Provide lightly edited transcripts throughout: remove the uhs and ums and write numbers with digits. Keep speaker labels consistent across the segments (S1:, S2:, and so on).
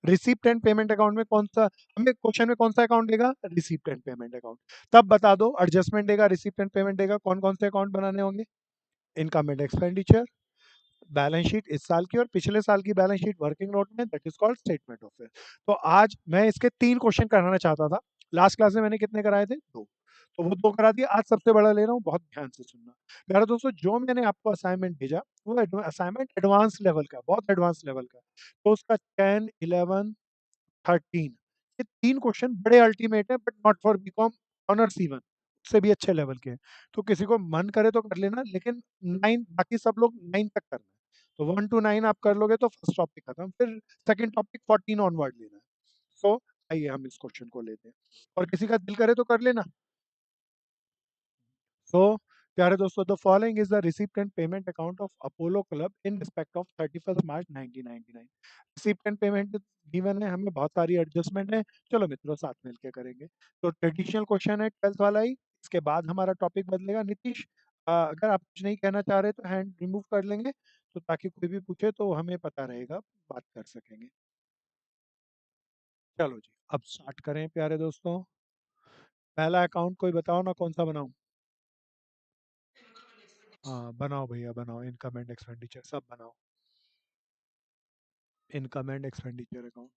S1: Receipt and payment account में कौन सा, हमें क्वेश्चन में कौन सा अकाउंट देगा, रिसीप्ट एंड पेमेंट अकाउंट। तब बता दो, एडजस्टमेंट देगा, रिसीप्ट एंड पेमेंट देगा, कौन कौन से अकाउंट बनाने होंगे, income and expenditure, balance sheet इस साल की और पिछले साल की बैलेंस शीट वर्किंग नोट में, that is called statement of fair. तो आज मैं इसके 3 क्वेश्चन कराना चाहता था, लास्ट क्लास में मैंने कितने कराए थे, 2, तो वो 2 करा दिए। आज सबसे बड़ा ले रहा हूँ, बहुत ध्यान से सुनना प्यारे दोस्तों। जो मैंने आपको असाइनमेंट भेजा वो असाइनमेंट एडवांस लेवल का, बहुत एडवांस लेवल का, तो उसका 10, 11, 13, ये 3 क्वेश्चन बड़े अल्टीमेट है, but not for BCom honours even, उससे भी अच्छे लेवल के हैं। तो किसी को मन करे तो कर लेना, लेकिन 9, बाकी सब लोग 9 तक करना है। तो 1 to 9 आप कर लोगे तो फर्स्ट टॉपिक खत्म, फिर सेकंड टॉपिक 14 ऑनवर्ड लेना है। सो आइए हम इस क्वेश्चन को लेते हैं, और किसी का दिल करे तो कर लेना। So, प्यारे दोस्तों, the following is the receipt and payment account of Apollo club in respect of 31 March 1999। Receipt and payment given है, हमें बहुत सारी एडजस्टमेंट है। चलो मित्रों, साथ मिलकर करेंगे। तो ट्रेडिशनल क्वेश्चन है 12th वाला ही, इसके बाद हमारा टॉपिक बदलेगा। नीतीश, अगर आप कुछ नहीं कहना चाह रहे तो हैंड रिमूव कर लेंगे, तो ताकि कोई भी पूछे तो हमें पता रहेगा, बात कर सकेंगे। चलो जी, अब स्टार्ट करें प्यारे दोस्तों। पहला अकाउंट कोई बताओ ना, कौन सा बनाऊं। हाँ बनाओ भैया, बनाओ, इनकम एंड एक्सपेंडिचर सब बनाओ, इनकम एंड एक्सपेंडिचर अकाउंट।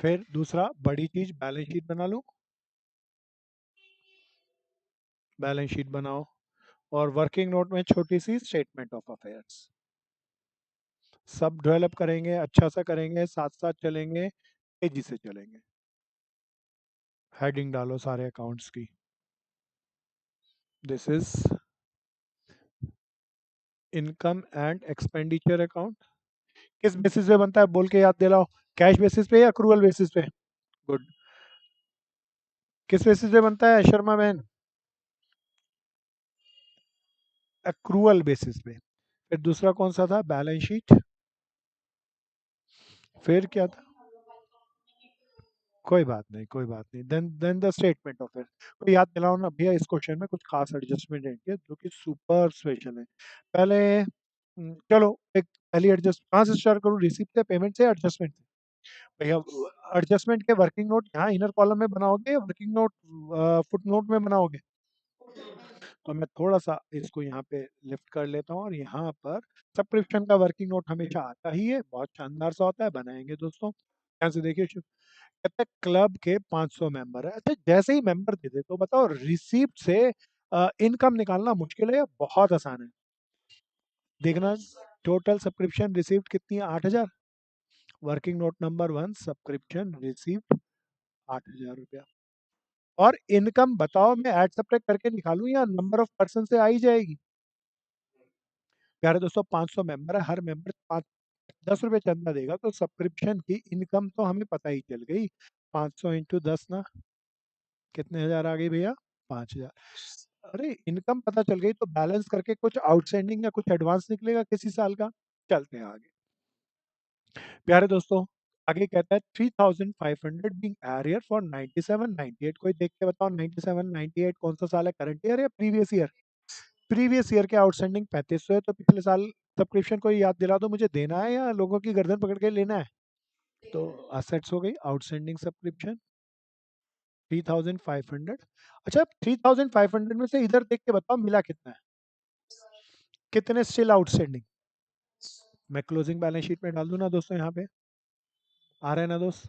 S1: फिर दूसरा बड़ी चीज, बैलेंस शीट बना लो, बैलेंस शीट बनाओ, और वर्किंग नोट में छोटी सी स्टेटमेंट ऑफ अफेयर्स। सब डेवलप करेंगे, अच्छा सा करेंगे, साथ साथ चलेंगे, तेजी से चलेंगे। हेडिंग डालो सारे अकाउंट्स की, this is income and expenditure account. किस बेसिस पे बनता है, बोल के याद दिलाओ, कैश बेसिस पे या अक्रूवल बेसिस पे। गुड। किस बेसिस पे बनता है शर्मा बहन, अक्रूवल बेसिस पे। फिर दूसरा कौन सा था, बैलेंस शीट। फिर क्या था, कोई बात नहीं, कोई बात नहीं, then the statement of it. तो याद दिलाओ ना भैया, इस क्वेश्चन में कुछ खास एडजस्टमेंट है जो कि सुपर स्पेशल है। पहले चलो एक पहली एडजस्ट कहाँ से स्टार्ट करूँ, रिसिप्ट से, पेमेंट से, एडजस्टमेंट से। भैया एडजस्टमेंट के वर्किंग नोट यहाँ इनर कॉलम में बनाओगे या वर्किंग नोट फुट नोट में बनाओगे। तो मैं थोड़ा सा इसको यहाँ पे लिफ्ट कर लेता हूँ, और यहाँ पर सब्सक्रिप्शन का वर्किंग नोट हमेशा आता ही है, बहुत शानदार सा होता है, बनाएंगे दोस्तों। ध्यान से देखिए, कहता है क्लब के 500 मेंबर है। अच्छा, जैसे ही मेंबर दे दे तो बताओ, रिसीप्ट से इनकम निकालना मुश्किल है या बहुत आसान है। देखना, टोटल सब्सक्रिप्शन रिसीप्ट कितनी है, 8,000। Working note number 1, subscription receipt 8,000 रुपया। और इनकम बताओ, मैं ऐड सब्ट्रैक्ट करके निकालूं या नंबर ऑफ पर्सन से आई जाएगी। प्यारे दोस्तों, 500 मेंबर है, हर मेंबर 10 रुपये चंदा देगा, तो सब्सक्रिप्शन की इनकम तो हमें पता ही चल गई। 500 इंटू 10 ना, कितने हजार आ गई भैया, 5,000। अरे इनकम पता चल गई, तो बैलेंस करके कुछ आउटस्टैंडिंग या कुछ एडवांस निकलेगा किसी साल का। चलते हैं आगे प्यारे दोस्तों। आगे कहता है 3,500 बीइंग एरियर फॉर 97-98। कोई देख के बताओ, 97-98 कौन सा साल है, करंट ईयर या प्रीवियस ईयर। प्रीवियस ईयर के आउटस्टैंडिंग 3500 है, तो पिछले साल सब्सक्रिप्शन को याद दिला दो, मुझे देना है या लोगों की गर्दन पकड़ के लेना है। तो असेट्स हो गई, आउटस्टैंडिंग सब्सक्रिप्शन 3,500। अच्छा, 3,500 में से इधर देख के बताओ मिला कितना है, कितने स्टिल आउटस्टैंडिंग। मैं क्लोजिंग बैलेंस शीट में डाल दूं ना दोस्तों, यहाँ पे आ रहा है ना दोस्त।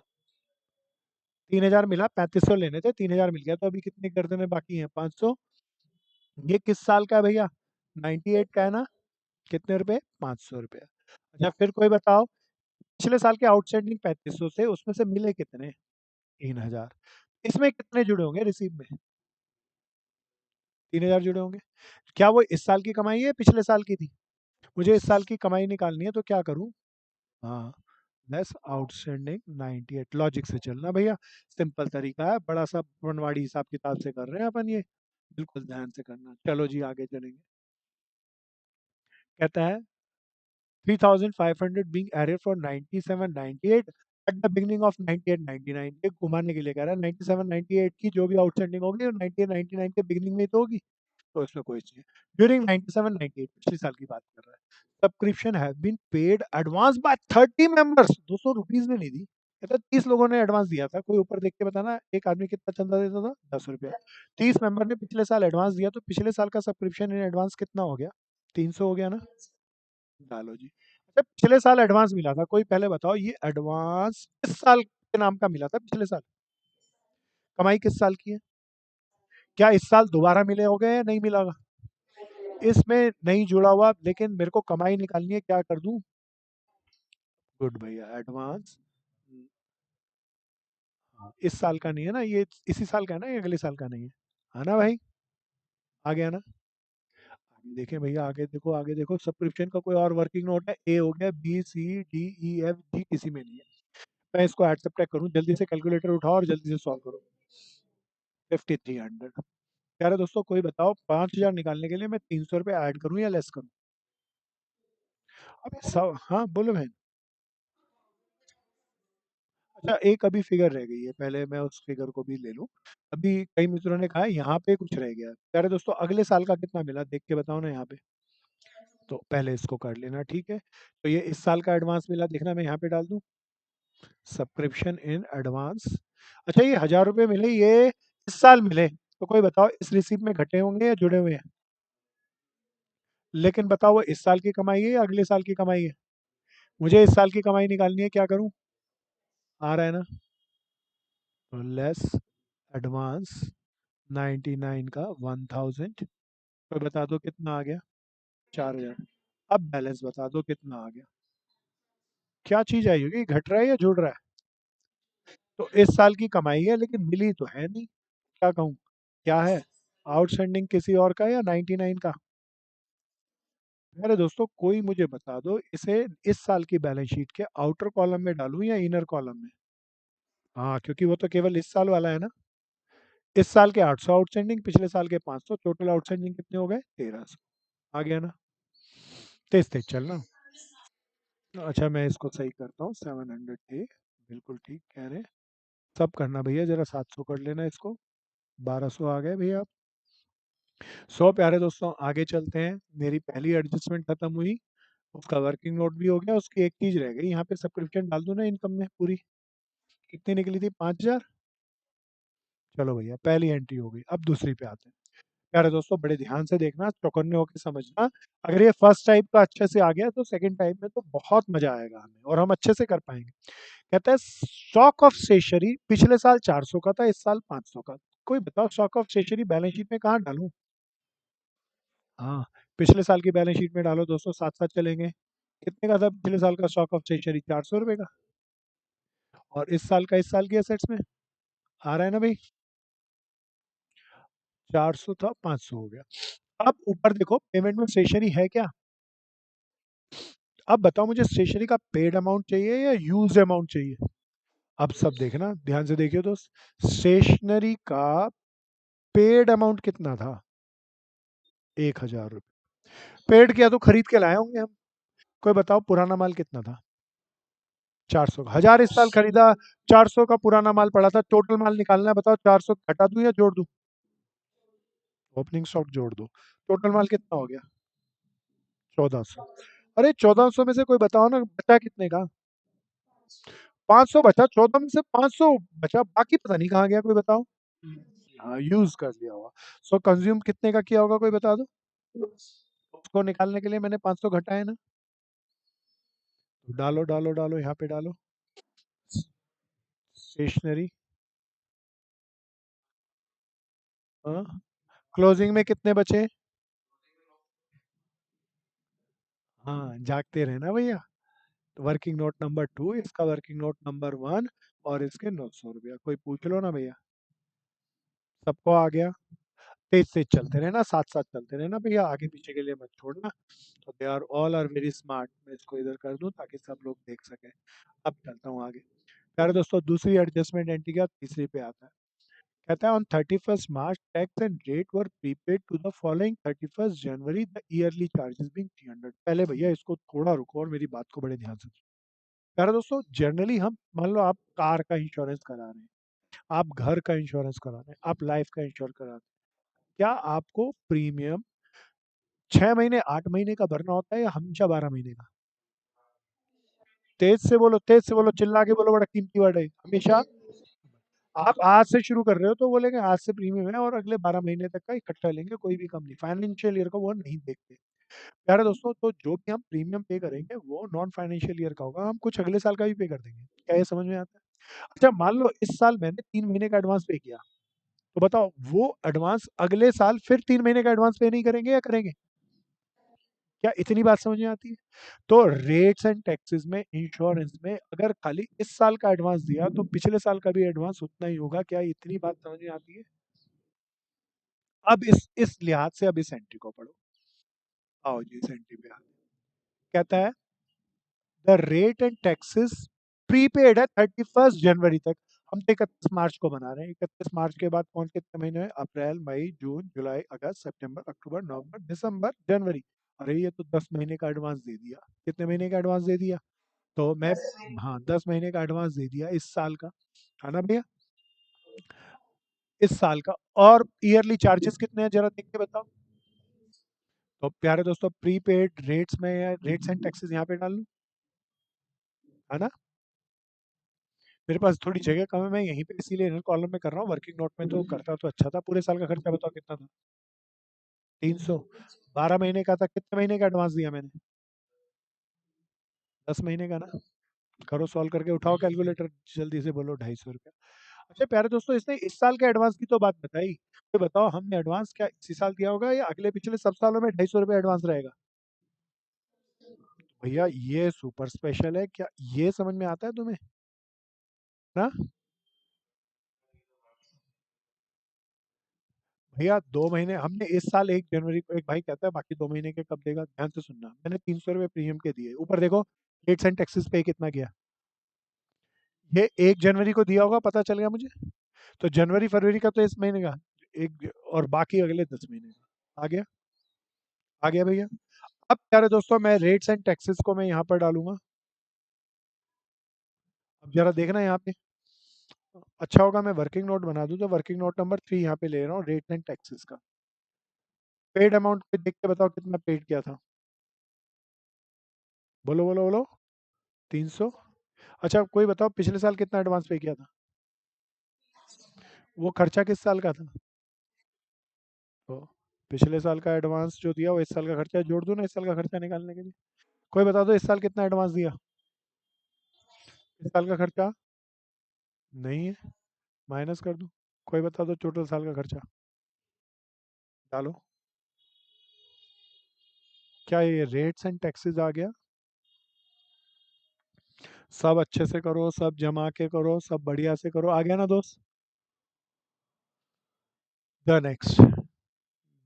S1: 3,000 मिला, 3500 लेने थे, 3,000 मिल गया, तो अभी कितने गर्दन में बाकी है, 500। ये किस साल का है भैया, 98 का है ना, कितने रुपए, 500 रुपये। अच्छा फिर कोई बताओ, पिछले साल के आउटस्टैंडिंग 3500 से, उसमें से मिले कितने, 3,000। इसमें कितने जुड़े होंगे रिसीव में, 3,000 जुड़े होंगे। क्या वो इस साल की कमाई है, पिछले साल की थी। मुझे इस साल की कमाई निकालनी है, तो क्या करूं, हाँ, लेस आउटस्टैंडिंग 98, लॉजिक से चलना भैया, सिंपल तरीका है, बड़ा सा बनवाड़ी हिसाब किताब से कर रहे हैं अपन ये, बिल्कुल ध्यान से करना। चलो जी आगे चलेंगे। कहता है 3,500 being added for 97 98 at the beginning of 98 99। ये घुमाने के लिए कह रहा है, 97 98 की जो भी आउटस्टैंडिंग होगी वो 98 99 के बिगिनिंग में ही तो होगी। तो इसमें कोई चाहिए। ड्यूरिंग 97 98 पिछले साल की बात कर रहा है, subscription have been paid advance by 30 members, 200 rupees में नहीं दी, कहता 30 लोगों ने एडवांस दिया था। कोई ऊपर देख के बताना एक आदमी कितना चंदा देता था, 10 रुपया। 30 मेंबर ने पिछले साल एडवांस दिया, तो पिछले साल का सब्सक्रिप्शन इन एडवांस कितना हो गया? 300 हो गया ना? डालो जी। अच्छा, पिछले साल एडवांस मिला था, कोई पहले बताओ ये एडवांस किस साल के नाम का मिला था? पिछले साल कमाई किस साल की है? क्या इस साल दोबारा मिले हो गए या नहीं मिला होगा? इसमें नहीं जुड़ा हुआ, लेकिन मेरे को कमाई निकालनी है, क्या कर दूं? गुड भैया, एडवांस। इस साल का नहीं है ना ये, इसी साल का है ना, ये अगले साल का नहीं है ना भाई? आ गया ना? आगे देखें भैया, आगे देखो, आगे देखो, सब्सक्रिप्शन का कोई और वर्किंग नोट है? ए हो गया, B C D E F G किसी में नहीं है। मैं इसको एड सब्ट्रैक्ट करूं, जल्दी से कैलकुलेटर उठाओ और जल्दी से सॉल्व करो। 5300। प्यारे दोस्तों, कोई बताओ 5000 निकालने के लिए मैं 300 रुपये ऐड करूं या लेस करूं? अब सब, हाँ बोलो बहन। अच्छा, एक अभी फिगर रह गई है, पहले मैं उस फिगर को भी ले लूं। अभी कई मित्रों ने कहा है यहाँ पे कुछ रह गया। प्यारे दोस्तों, अगले साल का कितना मिला देख के बताओ ना यहाँ पे। तो पहले इसको कर लेना, ठीक है? तो ये इस साल का एडवांस मिला, देखना मैं यहाँ पे डाल दूं, सब्सक्रिप्शन इन एडवांस। अच्छा, ये 1000 रुपये मिले, ये इस साल मिले, तो कोई बताओ इस रिसीप्ट में घटे होंगे या जुड़े हुए हैं? लेकिन बताओ वो इस साल की कमाई है या अगले साल की कमाई है? मुझे इस साल की कमाई निकालनी है, क्या करूं? आ रहा है ना? तो लेस एडवांस 99 का 1000, तो बता दो कितना आ गया? 4000। अब बैलेंस बता दो कितना आ गया? क्या चीज आई होगी, घट रहा है या जुड़ रहा है? तो इस साल की कमाई है, लेकिन मिली तो है नहीं। क्या कहूँ? क्या है? आउटस्टैंडिंग किसी और का है या 99 का? मेरे दोस्तों, कोई मुझे बता दो, इसे इस साल की बैलेंस शीट के आउटर कॉलम में डालूं या इनर कॉलम में? हाँ, क्योंकि वो तो केवल इस साल वाला है ना। इस साल के 800 आउटस्टैंडिंग, पिछले साल के 500, टोटल आउटस्टैंडिंग कितने हो गए? 1300। आ गया ना? तेज तेज चलना। अच्छा, मैं इसको सही करता हूँ, 700 थे, बिल्कुल ठीक कह रहे हैं। सब करना भैया, जरा 700 कर लेना इसको। 1200 आ गए भैया। 100 प्यारे दोस्तों, आगे चलते हैं। मेरी पहली एडजस्टमेंट खत्म हुई, उसका वर्किंग नोट भी हो गया, उसकी एक चीज रह गई, यहाँ पे सब्सक्रिप्शन डाल दूं ना इनकम में पूरी। कितनी निकली थी? 5000। चलो भैया, पहली एंट्री हो गई, अब दूसरी पे आते हैं। प्यारे दोस्तों, बड़े ध्यान से देखना, चौकन्ने होकर समझना। अगर ये फर्स्ट टाइप का अच्छे से आ गया, तो सेकंड टाइप में तो बहुत मजा आएगा हमें, और हम अच्छे से कर पाएंगे। कहता है स्टॉक ऑफ स्टेशनरी पिछले साल 400 का था, इस साल 500 का। कोई बताओ stock of stationery balance sheet में कहाँ डालूं? हाँ, पिछले साल की बैलेंस शीट में डालो दोस्तों, साथ साथ चलेंगे। कितने का था पिछले साल का स्टॉक ऑफ स्टेशनरी? 400 रुपये का। और इस साल का, इस साल की एसेट्स में आ रहा है ना भाई? 400 था, 500 हो गया। अब ऊपर देखो, पेमेंट में स्टेशनरी है क्या? अब बताओ मुझे, स्टेशनरी का पेड अमाउंट चाहिए या यूज अमाउंट चाहिए? अब सब देखना, ध्यान से देखियो दोस्त। स्टेशनरी का पेड अमाउंट कितना था? 1000 रुपये। पेड किया तो खरीद के लाए होंगे हम। कोई बताओ पुराना माल कितना था? 400 का। 1000 इस साल खरीदा, 400 का पुराना माल पड़ा था, टोटल माल निकालना है, बताओ 400 घटा दूं या जोड़ दूं? ओपनिंग स्टॉक जोड़ दो। टोटल माल कितना हो गया? 1400। अरे 1400 में से कोई बताओ ना, बचा कितने का? 500 बचा, 14 में से 500 बचा, बाकी पता नहीं कहाँ गया, कोई बताओ। हाँ, यूज कर लिया होगा। सो कंज्यूम कितने का किया होगा, कोई बता दो। उसको निकालने के लिए मैंने 500 घटाए ना। तो डालो डालो डालो, यहाँ पे डालो। स्टेशनरी। हाँ, क्लोजिंग में कितने बचे? हाँ, जागते रहना भैया। वर्किंग नोट नंबर 2, इसका वर्किंग नोट नंबर 1, और इसके 900 रुपया। कोई पूछ लो ना भैया। सबको आ गया? तेज तेज चलते रहना, साथ साथ चलते रहना भैया, आगे पीछे के लिए मत छोड़ना। तो they are all are very smart, मैं इसको इधर कर दूं ताकि सब लोग देख सकें। अब चलता हूँ आगे। प्यारे दोस्तों, दूसरी एडजस्टमेंट एंट्री का तीसरी पे आता है। कहता है on 31st March tax and rate were prepaid to the following 31st January, the yearly charges being 300। पहले भैया इसको थोड़ा रुको और मेरी बात को बड़े ध्यान से। प्यारे दोस्तों, जनरली हम, मान लो आप कार का इंश्योरेंस करा रहे हैं, आप घर का इंश्योरेंस करा रहे हैं, आप लाइफ का इंश्योरेंस करा रहे हैं, क्या आपको प्रीमियम 6 महीने 8 महीने का भरना होता है या हमेशा 12 महीने का? तेज से बोलो, तेज से बोलो, चिल्ला के बोलो, बड़ा कीमती वर्ड है हमेशा। आप आज से शुरू कर रहे हो तो बोलेंगे आज से प्रीमियम है और अगले 12 महीने तक का इकट्ठा लेंगे, कोई भी कम नहीं, फाइनेंशियल ईयर को वो नहीं देखते। प्यारे दोस्तों, तो जो भी हम प्रीमियम पे करेंगे वो नॉन फाइनेंशियल ईयर का होगा, हम कुछ अगले साल का भी पे कर देंगे। क्या ये समझ में आता है? अच्छा, मान लो इस साल मैंने 3 महीने का एडवांस पे किया, तो बताओ वो एडवांस अगले साल फिर 3 महीने का एडवांस पे नहीं करेंगे या करेंगे? क्या इतनी बात समझ में आती है? तो रेट्स एंड टैक्सेस में, इंश्योरेंस में, अगर खाली इस साल का एडवांस दिया तो पिछले साल का भी एडवांस उतना ही होगा। क्या इतनी बात समझ में आती है? अब इस लिहाज से अब इस एंट्री को पढ़ो। आओ जी, इस एंट्री पे कहता है the rate and taxes prepaid है 31 जनवरी तक। हम तो 31 मार्च को बना रहे हैं। 31 मार्च के बाद कौन कितने महीने हैं? अप्रैल, मई, जून, जुलाई, अगस्त, सितंबर, अक्टूबर, नवंबर, दिसंबर, जनवरी। अरे ये तो 10 महीने का एडवांस दे दिया। कितने महीने का एडवांस दे दिया? तो मैं, हाँ, 10 महीने का एडवांस दे दिया इस साल का, है ना भैया? इस साल का। और ईयरली चार्जेस कितने हैं जरा देख के बताओ। तो प्यारे दोस्तों, प्रीपेड रेट्स में, रेट्स एंड टैक्सेस यहाँ पे डाल लूँ, है ना? मेरे पास थोड़ी जगह कम है, मैं यहीं पे इसीलिए इनर कॉलम में कर रहा हूँ। वर्किंग नोट में तो करता तो अच्छा था। पूरे साल का खर्चा बताओ कितना था? 300। 12 महीने का था, कितने महीने का एडवांस दिया मैंने? 10 महीने का ना? करो सॉल्व करके, उठाओ कैलकुलेटर, जल्दी से बोलो। 250 रुपया। अच्छा प्यारे दोस्तों, इसने इस साल के एडवांस की तो बात बताई, तो बताओ हमने एडवांस क्या इसी साल दिया होगा या अगले पिछले सब सालों में 250 रुपया एडवांस रहेगा? भैया ये सुपर स्पेशल है, क्या ये समझ में आता है तुम्हें? ना भैया, 2 महीने हमने इस साल 1 जनवरी को, एक भाई कहता है बाकी 2 महीने के कब देगा, ध्यान से सुनना, मैंने 300 रुपये प्रीमियम के दिए, ऊपर देखो रेट्स एंड टैक्सेस पे कितना गया। ये 1 जनवरी को दिया होगा, पता चल गया मुझे। तो जनवरी फरवरी का तो इस महीने का एक, और बाकी अगले 10 महीने का आ गया। आ गया भैया। अब प्यारे दोस्तों, मैं रेट्स एंड टैक्सेस को मैं यहाँ पर डालूंगा। अब जरा देखना यहाँ पे, अच्छा होगा मैं वर्किंग नोट बना दूं, तो वर्किंग नोट नंबर 3 यहाँ पे ले रहा हूँ, रेट्स एंड टैक्सेस का। पेड अमाउंट पे देख के बताओ कितना पेड किया था? बोलो बोलो बोलो। 300। अच्छा कोई बताओ पिछले साल कितना एडवांस पे किया था? वो खर्चा किस साल का था? तो पिछले साल का एडवांस जो दिया वो इस साल का खर्चा जोड़ दूं ना, इस साल का खर्चा निकालने के लिए? कोई बता दो इस साल कितना एडवांस दिया? इस साल का खर्चा नहीं है, माइनस कर दो। कोई बता दो टोटल साल का खर्चा, डालो। क्या ये रेट्स एंड टैक्सेस आ गया? सब अच्छे से करो, सब जमा के करो, सब बढ़िया से करो। आ गया ना दोस्त? द नेक्स्ट,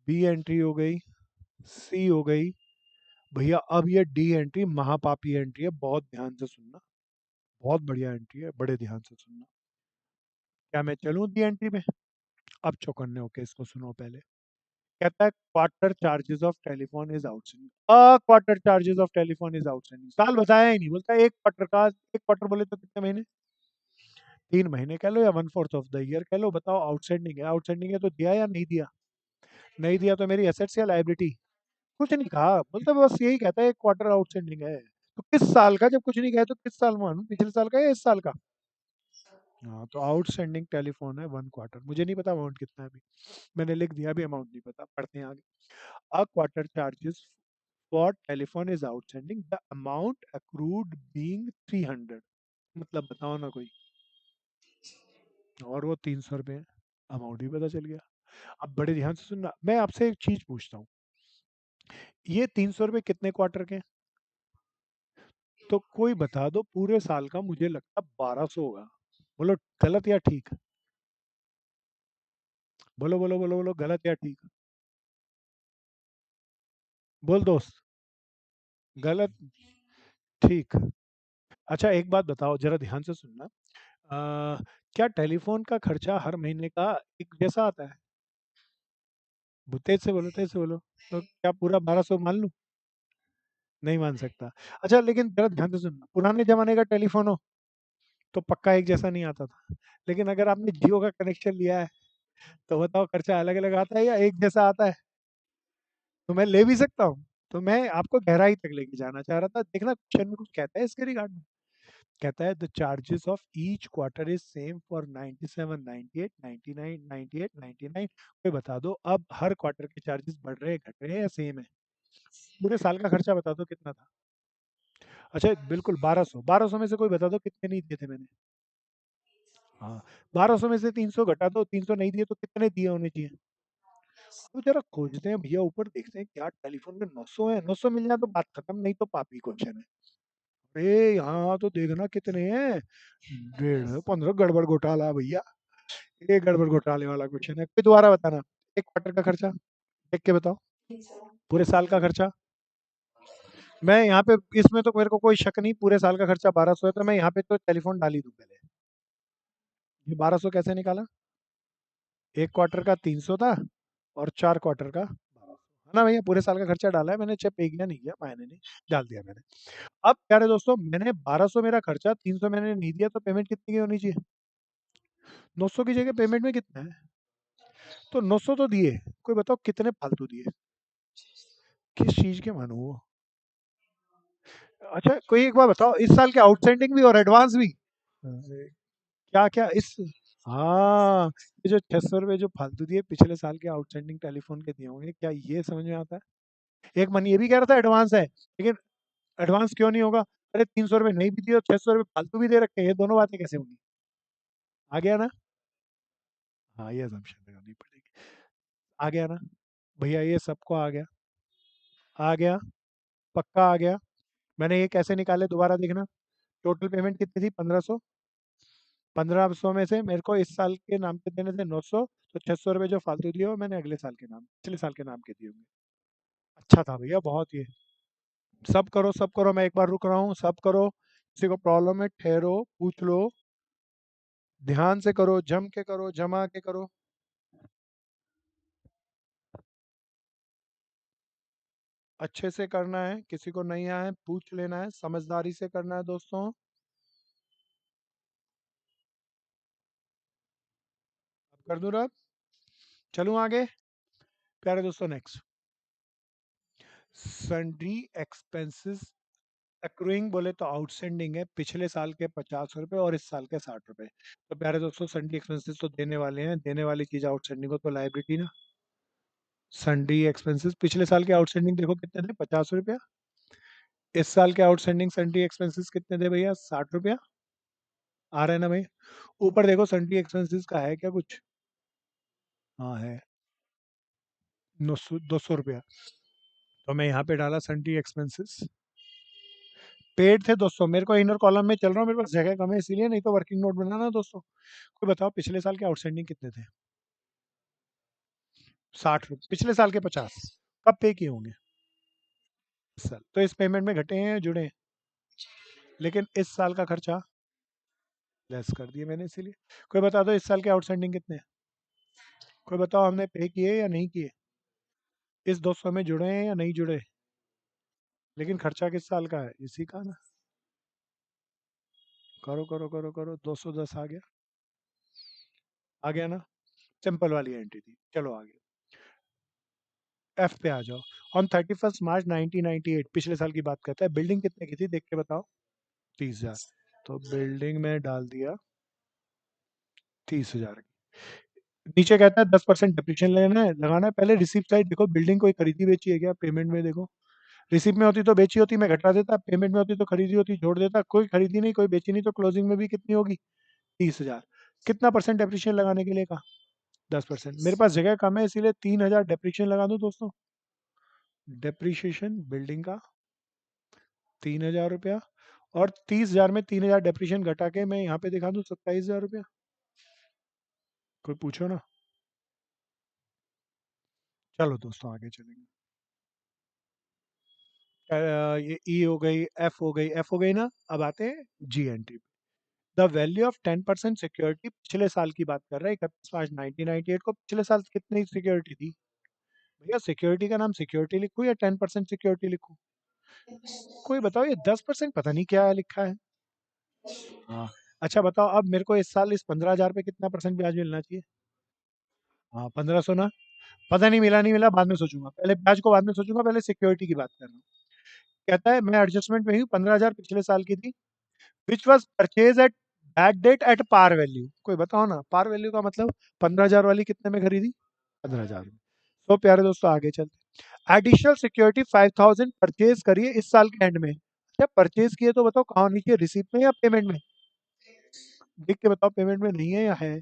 S1: बी एंट्री हो गई, सी हो गई। भैया अब ये डी एंट्री महापापी एंट्री है, बहुत ध्यान से सुनना। बहुत बढ़िया एंट्री है, बड़े ध्यान से सुनना। क्या मैं चलूं डी एंट्री में? अब चौकन्ने होके इसको सुनो पहले। कहता है quarter charges of telephone is outstanding. Quarter charges of telephone is outstanding, साल बताया ही नहीं, बोलता है एक क्वार्टर का। एक क्वार्टर बोले तो कितने महीने? 3 महीने कह लो या 1/4 ऑफ द ईयर कह लो, बताओ आउटस्टैंडिंग है। आउटस्टैंडिंग है तो दिया या नहीं दिया? नहीं दिया तो मेरी एसेट्स या लायबिलिटी? कुछ नहीं कहा, बोलता बस यही कहता है एक क्वार्टर आउटस्टैंडिंग है। तो किस साल का? जब कुछ नहीं कहे तो किस साल में मानूं, पिछले साल का या इस साल का? हाँ, तो आउटस्टैंडिंग टेलीफोन है 1 क्वार्टर, मुझे नहीं पता अमाउंट कितना है अभी, मैंने लिख दिया, अभी अमाउंट नहीं पता, पढ़ते हैं आगे। A quarter charges for telephone is outstanding, the amount accrued being 300। मतलब बताओ ना कोई। और वो 300 रुपये है, अमाउंट भी पता चल गया। अब बड़े ध्यान से सुनना, मैं आपसे एक चीज पूछता हूँ, ये 300 रुपये कितने क्वार्टर के हैं? तो कोई बता दो, पूरे साल का मुझे लगता 1200 होगा। बोलो गलत या ठीक? बोलो बोलो बोलो बोलो, गलत या ठीक? बोल दोस्त। गलत? ठीक। अच्छा एक बात बताओ, जरा ध्यान से सुनना। क्या टेलीफोन का खर्चा हर महीने का एक जैसा आता है? तेज से बोलो, तेज से बोलो। तो क्या पूरा 1200 मान लूं? नहीं मान सकता। अच्छा लेकिन जरा ध्यान से सुनना, पुराने जमाने का टेलीफोन हो तो पक्का एक जैसा नहीं आता था, लेकिन अगर आपने जियो का कनेक्शन लिया है तो बताओ खर्चा अलग अलग आता है या एक जैसा आता है? तो मैं ले भी सकता हूँ। तो मैं आपको गहराई तक लेके जाना चाह रहा था, देखना क्वेश्चन में कुछ कहता है इसके रिगार्ड में। कहता है the charges of each quarter is same for 97, 98, 99, 98, 99। कोई बता दो अब हर क्वार्टर के चार्जेस बढ़ रहे हैं घट रहे हैं या सेम है? पूरे साल का खर्चा बता दो कितना था? अच्छा बिल्कुल 1200, 1200 में से कोई बता दो कितने नहीं दिए थे मैंने? हाँ, 1200 में से 300 घटा दो, 300 नहीं दिए तो कितने दिए होने चाहिए? तो जरा खोजते हैं भैया, ऊपर देखते हैं क्या टेलीफोन में 900 है, 900 मिल जाए तो बात खत्म, नहीं तो पापी क्वेश्चन है। अरे यहाँ तो देखना कितने हैं, 15 गड़बड़ घोटाला भैया, ये गड़बड़ घोटाले वाला क्वेश्चन है। फिर दोबारा बताना, एक क्वार्टर का खर्चा देख के बताओ, पूरे साल का खर्चा। मैं यहाँ पे इसमें तो मेरे को कोई शक नहीं, पूरे साल का खर्चा 1200 है, तो मैं यहाँ पे तो टेलीफोन डाल ही दूं पहले। ये 1200 कैसे निकाला? एक क्वार्टर का 300 था और 4 क्वार्टर का 1200, है ना भैया? पूरे साल का खर्चा डाला है मैंने, चाहे पे किया नहीं किया मैंने नहीं, डाल दिया मैंने। अब प्यारे दोस्तों, मैंने 1200 मेरा खर्चा, 300 मैंने नहीं दिया, तो पेमेंट कितनी की होनी चाहिए? 900 की जगह पेमेंट में कितना है? तो 900 तो दिए, कोई बताओ कितने फालतू दिए? किस चीज के मानू वो? अच्छा कोई एक बार बताओ, इस साल के आउटस्टैंडिंग भी और एडवांस भी? अरे, क्या क्या इस, हाँ, ये जो 600 रुपये जो फालतू दिए पिछले साल के आउटस्टैंडिंग टेलीफोन के दिए होंगे, क्या ये समझ में आता है? एक मन ये भी कह रहा था एडवांस है, लेकिन एडवांस क्यों नहीं होगा? अरे 300 रुपये नहीं भी दिए और 600 रुपये फालतू भी दे रखे हैं, ये दोनों बातें कैसे होंगी? आ गया ना? हाँ ये assumption लगानी पड़ेगी। आ गया ना? भैया ये सबको आ गया? आ गया? पक्का आ गया? मैंने ये कैसे निकाले दोबारा देखना। टोटल पेमेंट कितनी थी? 1500। 1500 में से मेरे को इस साल के नाम पे देने थे 900, तो 600 रुपये जो फालतू दिए वो मैंने अगले साल के नाम, पिछले साल के नाम के दिए होंगे। अच्छा था भैया बहुत ये। सब करो सब करो, मैं एक बार रुक रहा हूँ, सब करो। किसी को प्रॉब्लम है ठहरो, पूछ लो, ध्यान से करो, जम के करो, जमा के करो। अच्छे से करना है, किसी को नहीं आया है पूछ लेना है, समझदारी से करना है दोस्तों। अब कर दूं रब? चलूं आगे? प्यारे दोस्तों नेक्स्ट, सन्ड्री एक्सपेंसेस अक्रूइंग बोले तो आउटस्टैंडिंग है, पिछले साल के 50 रुपए और इस साल के 60 रुपए। तो प्यारे दोस्तों सन्ड्री एक्सपेंसेस तो देने वाले हैं, देने वाली चीज आउटस्टैंडिंग हो तो लाइबिलिटी ना। सन्ड्री एक्सपेंसेस पिछले साल के आउटस्टैंडिंग देखो कितने थे, 50 रुपया। इस साल के आउटस्टैंडिंग सन्ड्री एक्सपेंसेस कितने थे भैया? 60 रुपया। आ रहे हैं ना भाई? ऊपर देखो सन्ड्री एक्सपेंसेस का है क्या कुछ? हाँ है, 200 रुपया। तो मैं यहाँ पे डाला सन्ड्री एक्सपेंसेस, पेड थे दोस्तों, मेरे को इनर कॉलम में चल रहा हूँ, मेरे पास जगह कम है इसीलिए, नहीं तो वर्किंग नोट बनाना दोस्तों। कोई बताओ पिछले साल के आउटस्टैंडिंग कितने थे? 60 रुपये, पिछले साल के 50, कब पे किए होंगे? इस साल, तो इस पेमेंट में घटे हैं जुड़े हैं, लेकिन इस साल का खर्चा लेस कर दिए मैंने इसीलिए। कोई बता दो इस साल के आउटस्टैंडिंग कितने हैं? कोई बताओ हमने पे किए या नहीं किए? इस 200 में जुड़े हैं या नहीं जुड़े? लेकिन खर्चा किस साल का है? इसी का ना। करो करो करो करो, 210 आ गया। आ गया ना? सिंपल वाली एंट्री थी, चलो आगे। एफ पे आ जाओ। ऑन 31 मार्च 1998, पिछले साल की बात करता है, बिल्डिंग कितने की थी देख के बताओ? 30,000। तो बिल्डिंग में डाल दिया 30,000 की। नीचे कहता है 10% डिप्रीशिएशन लेना है, लगाना है। पहले रिसिप्ट साइड देखो, बिल्डिंग कोई खरीदी बेची है क्या? पेमेंट में देखो, रिसिप्ट में होती तो बेची होती मैं घटा देता, पेमेंट में होती तो खरीदी होती जोड़ देता। कोई खरीदी नहीं कोई बेची नहीं, तो क्लोजिंग में भी कितनी होगी? 30,000। कितना परसेंट डिप्रीशिएशन लगाने के लिए कहा? 10%। मेरे पास जगह कम है इसीलिए 3,000 डिप्रीशिएशन लगा दूं दोस्तों। डिप्रीशिएशन बिल्डिंग का 3,000 रुपया, और 30,000 में 3,000 डिप्रीशिएशन घटा के मैं यहाँ पे दिखा दूं 27,000 रुपया। कोई पूछो ना। चलो दोस्तों आगे चलेंगे। ये ई हो गई, एफ हो गई, एफ हो गई ना। अब आते हैं G N T. The value of 10% security, पिछले साल की बात कर रहा है, 31 मार्च 1998 को। पिछले साल कितनी सिक्योरिटी थी भैया? सिक्योरिटी का नाम सिक्योरिटी लिखूं या 10% सिक्योरिटी लिखूं? कोई बताओ, ये 10% पता नहीं क्या है लिखा है। हाँ। अच्छा बताओ अब मेरे को इस साल इस 15,000 पे कितना परसेंट ब्याज मिलना चाहिए? हाँ 1500 ना, पता नहीं मिला नहीं मिला, बाद में सोचूंगा, पहले ब्याज को बाद में सोचूंगा, पहले सिक्योरिटी की बात कर रहा हूँ। कहता है मैं एडजस्टमेंट में हूँ, 15,000 पिछले साल की थी, which was purchase at that date at par value. कोई बताओ ना, पार वैल्यू का मतलब 15,000 वाली कितने में खरीदी? 15,000 में। तो प्यारे दोस्तों आगे चलते, एडिशनल सिक्योरिटी 5,000 परचेज करिए इस साल के एंड में। अच्छा परचेज किए तो बताओ कहाँ नीचे, रिसीप्ट में या पेमेंट में? देख के बताओ पेमेंट में नहीं है या है।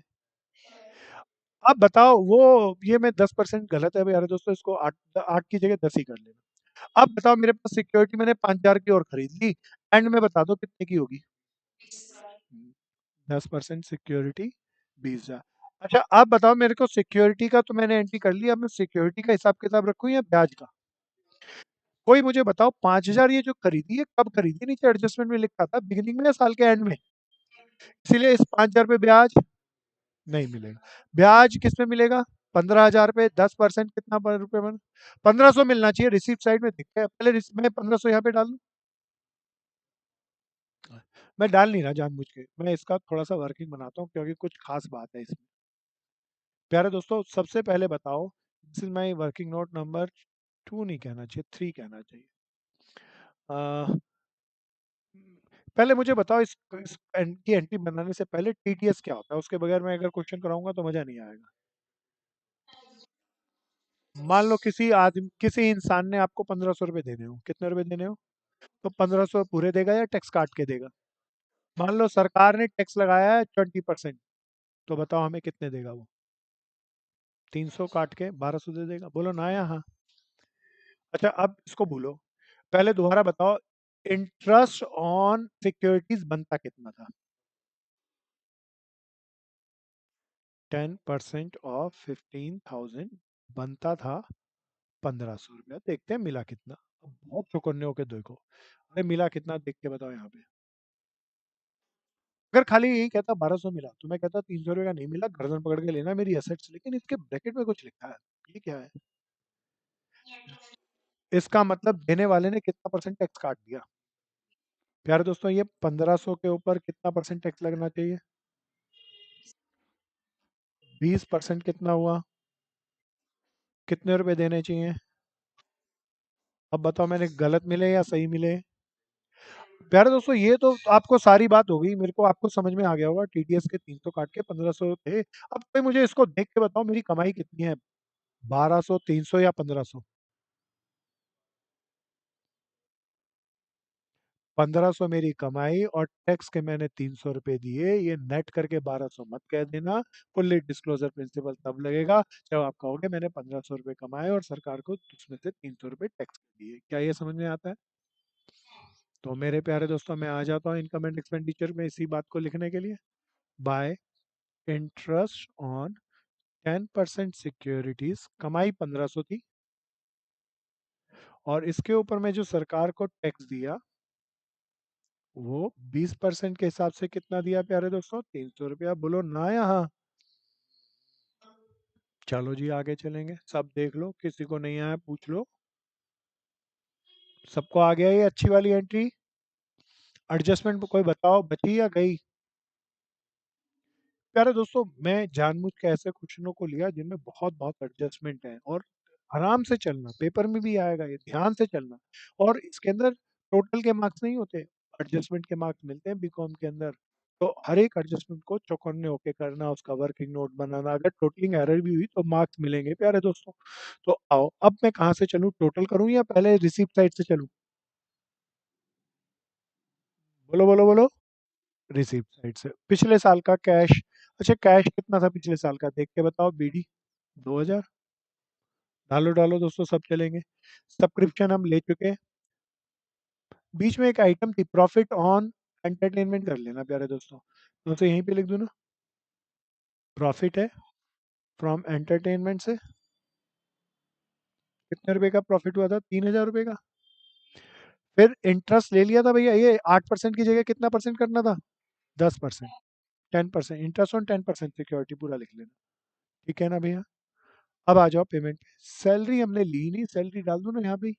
S1: अब बताओ वो, ये मैं 10% गलत है यार दोस्तों, इसको 8 की जगह 10 ही कर लेना। अब बताओ मेरे पास सिक्योरिटी मैंने 5,000 की और खरीद ली, एंड में बता दो कितने की होगी? 10% सिक्योरिटी 20,000। अच्छा अब बताओ मेरे को, सिक्योरिटी का तो मैंने एंट्री कर लिया, अब मैं सिक्योरिटी का हिसाब किताब रखूं या ब्याज का? कोई मुझे बताओ, 5,000 ये जो खरीदी है कब खरीदी? नीचे एडजस्टमेंट में लिखा था बिगिनिंग में या साल के एंड में? इसीलिए इस 5,000 पे ब्याज नहीं मिलेगा। ब्याज किस में मिलेगा? 15,000 पे 10% कितना रुपए बन, 1,500 मिलना चाहिए, रिसीप्ट साइड में दिखता है, पहले मैं 1,500 यहाँ पे डाल दूं। मैं डाल नहीं रहा जानबूझ के, मैं इसका थोड़ा सा वर्किंग बनाता हूँ क्योंकि कुछ खास बात है इसमें। प्यारे दोस्तों सबसे पहले बताओ, this is my working note number 2 नहीं कहना चाहिए, 3 कहना चाहिए। पहले मुझे बताओ की एंट्री बनाने से पहले टीटीएस क्या होता है, उसके बगैर मैं अगर क्वेश्चन कराऊंगा तो मजा नहीं आएगा। मान लो किसी आदमी, किसी इंसान ने आपको 1,500 रुपये देने हो, कितने रुपए देने हो? तो 1,500 पूरे देगा या टैक्स काट के देगा? मान लो सरकार ने टैक्स लगाया है 20%, तो बताओ हमें कितने देगा वो? 300 काट के 1,200 दे देगा, बोलो ना या हाँ? अच्छा अब इसको भूलो, पहले दोबारा बताओ, इंटरेस्ट ऑन सिक्योरिटीज बनता कितना था? 10% ऑफ 15,000 बनता था 1,500 रुपया। देखते हैं मिला कितना। अब बहुत चौकन्ने होके देखो, अरे मिला कितना देख के बताओ यहाँ पे। अगर खाली यही कहता 1,200 मिला तो मैं कहता 300 रुपये का नहीं मिला, गर्दन पकड़ के लेना मेरी एसेट्स, लेकिन इसके ब्रैकेट में कुछ लिखा है, ये क्या है? इसका मतलब देने वाले ने कितना परसेंट टैक्स काट दिया? प्यारे दोस्तों ये 1,500 के ऊपर कितना परसेंट टैक्स लगना चाहिए? 20% कितना हुआ? कितने रुपए देने चाहिए? अब बताओ मैंने गलत मिले या सही मिले? प्यारे दोस्तों ये तो आपको सारी बात हो गई, मेरे को आपको समझ में आ गया होगा, टीडीएस के 300 काट के 1,500 थे। अब कोई मुझे इसको देख के बताओ मेरी कमाई कितनी है, 1,200, 300 या 1,500? 1,500 मेरी कमाई और टैक्स के मैंने 300 रुपए दिए, ये नेट करके 1,200 मत कह देना। फुल्ली डिस्क्लोजर प्रिंसिपल तब लगेगा जब आप कहोगे मैंने 1,500 रुपए कमाए और सरकार को उसमें से 300 रुपए टैक्स दिए। क्या ये समझ में आता है? तो मेरे प्यारे दोस्तों मैं आ जाता हूँ इनकम एंड एक्सपेंडिचर में इसी बात को लिखने के लिए। बाय इंटरेस्ट ऑन 10% सिक्योरिटीज, कमाई 1,500 थी, और इसके ऊपर में जो सरकार को टैक्स दिया वो 20% के हिसाब से कितना दिया प्यारे दोस्तों? 300 रुपया, बोलो ना यहाँ? चलो जी आगे चलेंगे, सब देख लो, किसी को नहीं आया पूछ लो। सबको आ गया ये अच्छी वाली एंट्री? एडजस्टमेंट कोई बताओ बची या गई? प्यारे दोस्तों मैं जानबूझ के ऐसे क्वेश्चनों को लिया जिनमें बहुत बहुत एडजस्टमेंट है, और आराम से चलना, पेपर में भी आएगा ये, ध्यान से चलना। और इसके अंदर टोटल के मार्क्स नहीं होते, एडजस्टमेंट के मार्क्स मिलते हैं बीकॉम के अंदर। तो हर एक एडजस्टमेंट को चौकन्ने होके करना, उसका वर्किंग नोट बनाना, अगर टोटलिंग एरर भी हुई तो मार्क्स मिलेंगे प्यारे दोस्तों। तो आओ अब मैं कहाँ से चलूँ, टोटल करूँ या पहले रिसीप्ट साइड से चलूँ? बोलो बोलो बोलो। रिसीप्ट साइड से, पिछले साल का कैश। अच्छा कैश कितना था पिछले साल का, देख के बताओ बीडी। 2,000। डालो डालो दोस्तों सब चलेंगे। सब्सक्रिप्शन हम ले चुके हैं। बीच में एक आइटम थी प्रॉफिट ऑन एंटरटेनमेंट, कर लेना प्यारे दोस्तों, तो उसे यहीं पे लिख दूँ ना? प्रॉफिट है फ्रॉम एंटरटेनमेंट से, कितने रुपए का प्रॉफिट हुआ था? 3,000 रुपए का। फिर इंटरेस्ट ले लिया था भैया, ये 8% की जगह कितना परसेंट करना था? 10%। 10% इंटरेस्ट ऑन 10% सिक्योरिटी, पूरा लिख लेना। ठीक है ना भैया? अब आ जाओ पेमेंट पे। सैलरी हमने ली नहीं, सैलरी डाल दो ना यहाँ पे।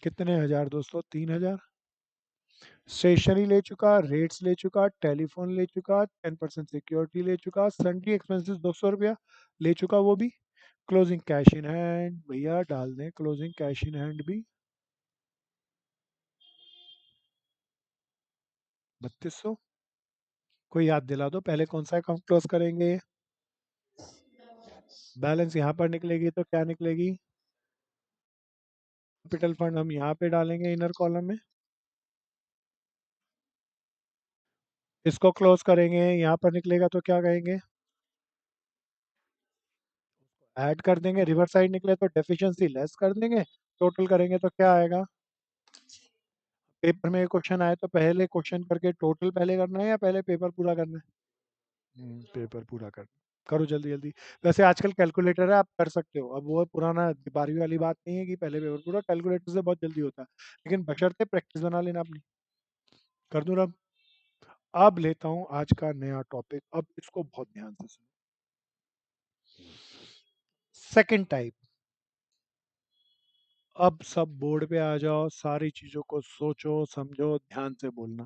S1: कितने हजार दोस्तों? 3,000। स्टेशनरी ले चुका, रेट्स ले चुका, टेलीफोन ले चुका, 10% सिक्योरिटी ले चुका, सन्ड्री एक्सपेंसेस 200 रुपया ले चुका, वो भी। क्लोजिंग कैश इन हैंड भैया डाल दें, क्लोजिंग कैश इन हैंड भी 3200। कोई याद दिला दो पहले कौन सा अकाउंट क्लोज करेंगे। बैलेंस यहाँ पर निकलेगी तो क्या निकलेगी? कैपिटल फंड हम यहाँ पे डालेंगे इनर कॉलम में। इसको क्लोज करेंगे, यहाँ पर निकलेगा तो क्या कहेंगे? ऐड कर देंगे, रिवर्स साइड निकले तो डेफिशिएंसी लेस कर देंगे, टोटल करेंगे तो क्या आएगा? पेपर में क्वेश्चन आए तो पहले क्वेश्चन करके टोटल पहले करना है या पहले पेपर पूरा करना है? पेपर पूरा कर करो जल्दी जल्दी। वैसे आजकल कैलकुलेटर है, आप कर सकते हो, अब वो पुराना 12वीं वाली बात नहीं है कि पहले पेपर पूरा, कैलकुलेटर से बहुत जल्दी होता है, लेकिन बशर्ते प्रैक्टिस बना लेना अपनी। कर दूं अब? अब लेता हूँ आज का नया टॉपिक, अब इसको बहुत ध्यान से सुनो। Second type. अब सब बोर्ड पे आ जाओ, सारी चीजों को सोचो समझो, ध्यान से बोलना।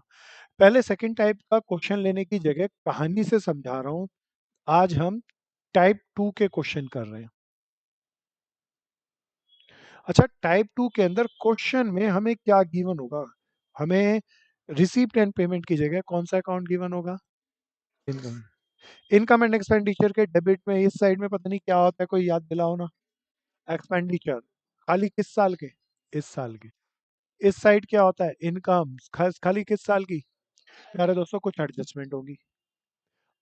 S1: पहले सेकंड टाइप का क्वेश्चन लेने की जगह कहानी से समझा रहा हूँ। आज हम टाइप टू के क्वेश्चन कर रहे हैं। अच्छा, टाइप टू के अंदर क्वेश्चन में हमें क्या गिवन होगा? हमें रिसीप्ट एंड पेमेंट की जगह कौन सा अकाउंट गिवन होगा? इनकम। इनकम एंड एक्सपेंडिचर के डेबिट में इस साइड में पता नहीं क्या होता है, कोई याद दिलाओ ना। एक्सपेंडिचर खाली किस साल के? इस साल के। इस साइड क्या होता है? इनकम खाली किस साल की? प्यारे दोस्तों कुछ एडजस्टमेंट होगी।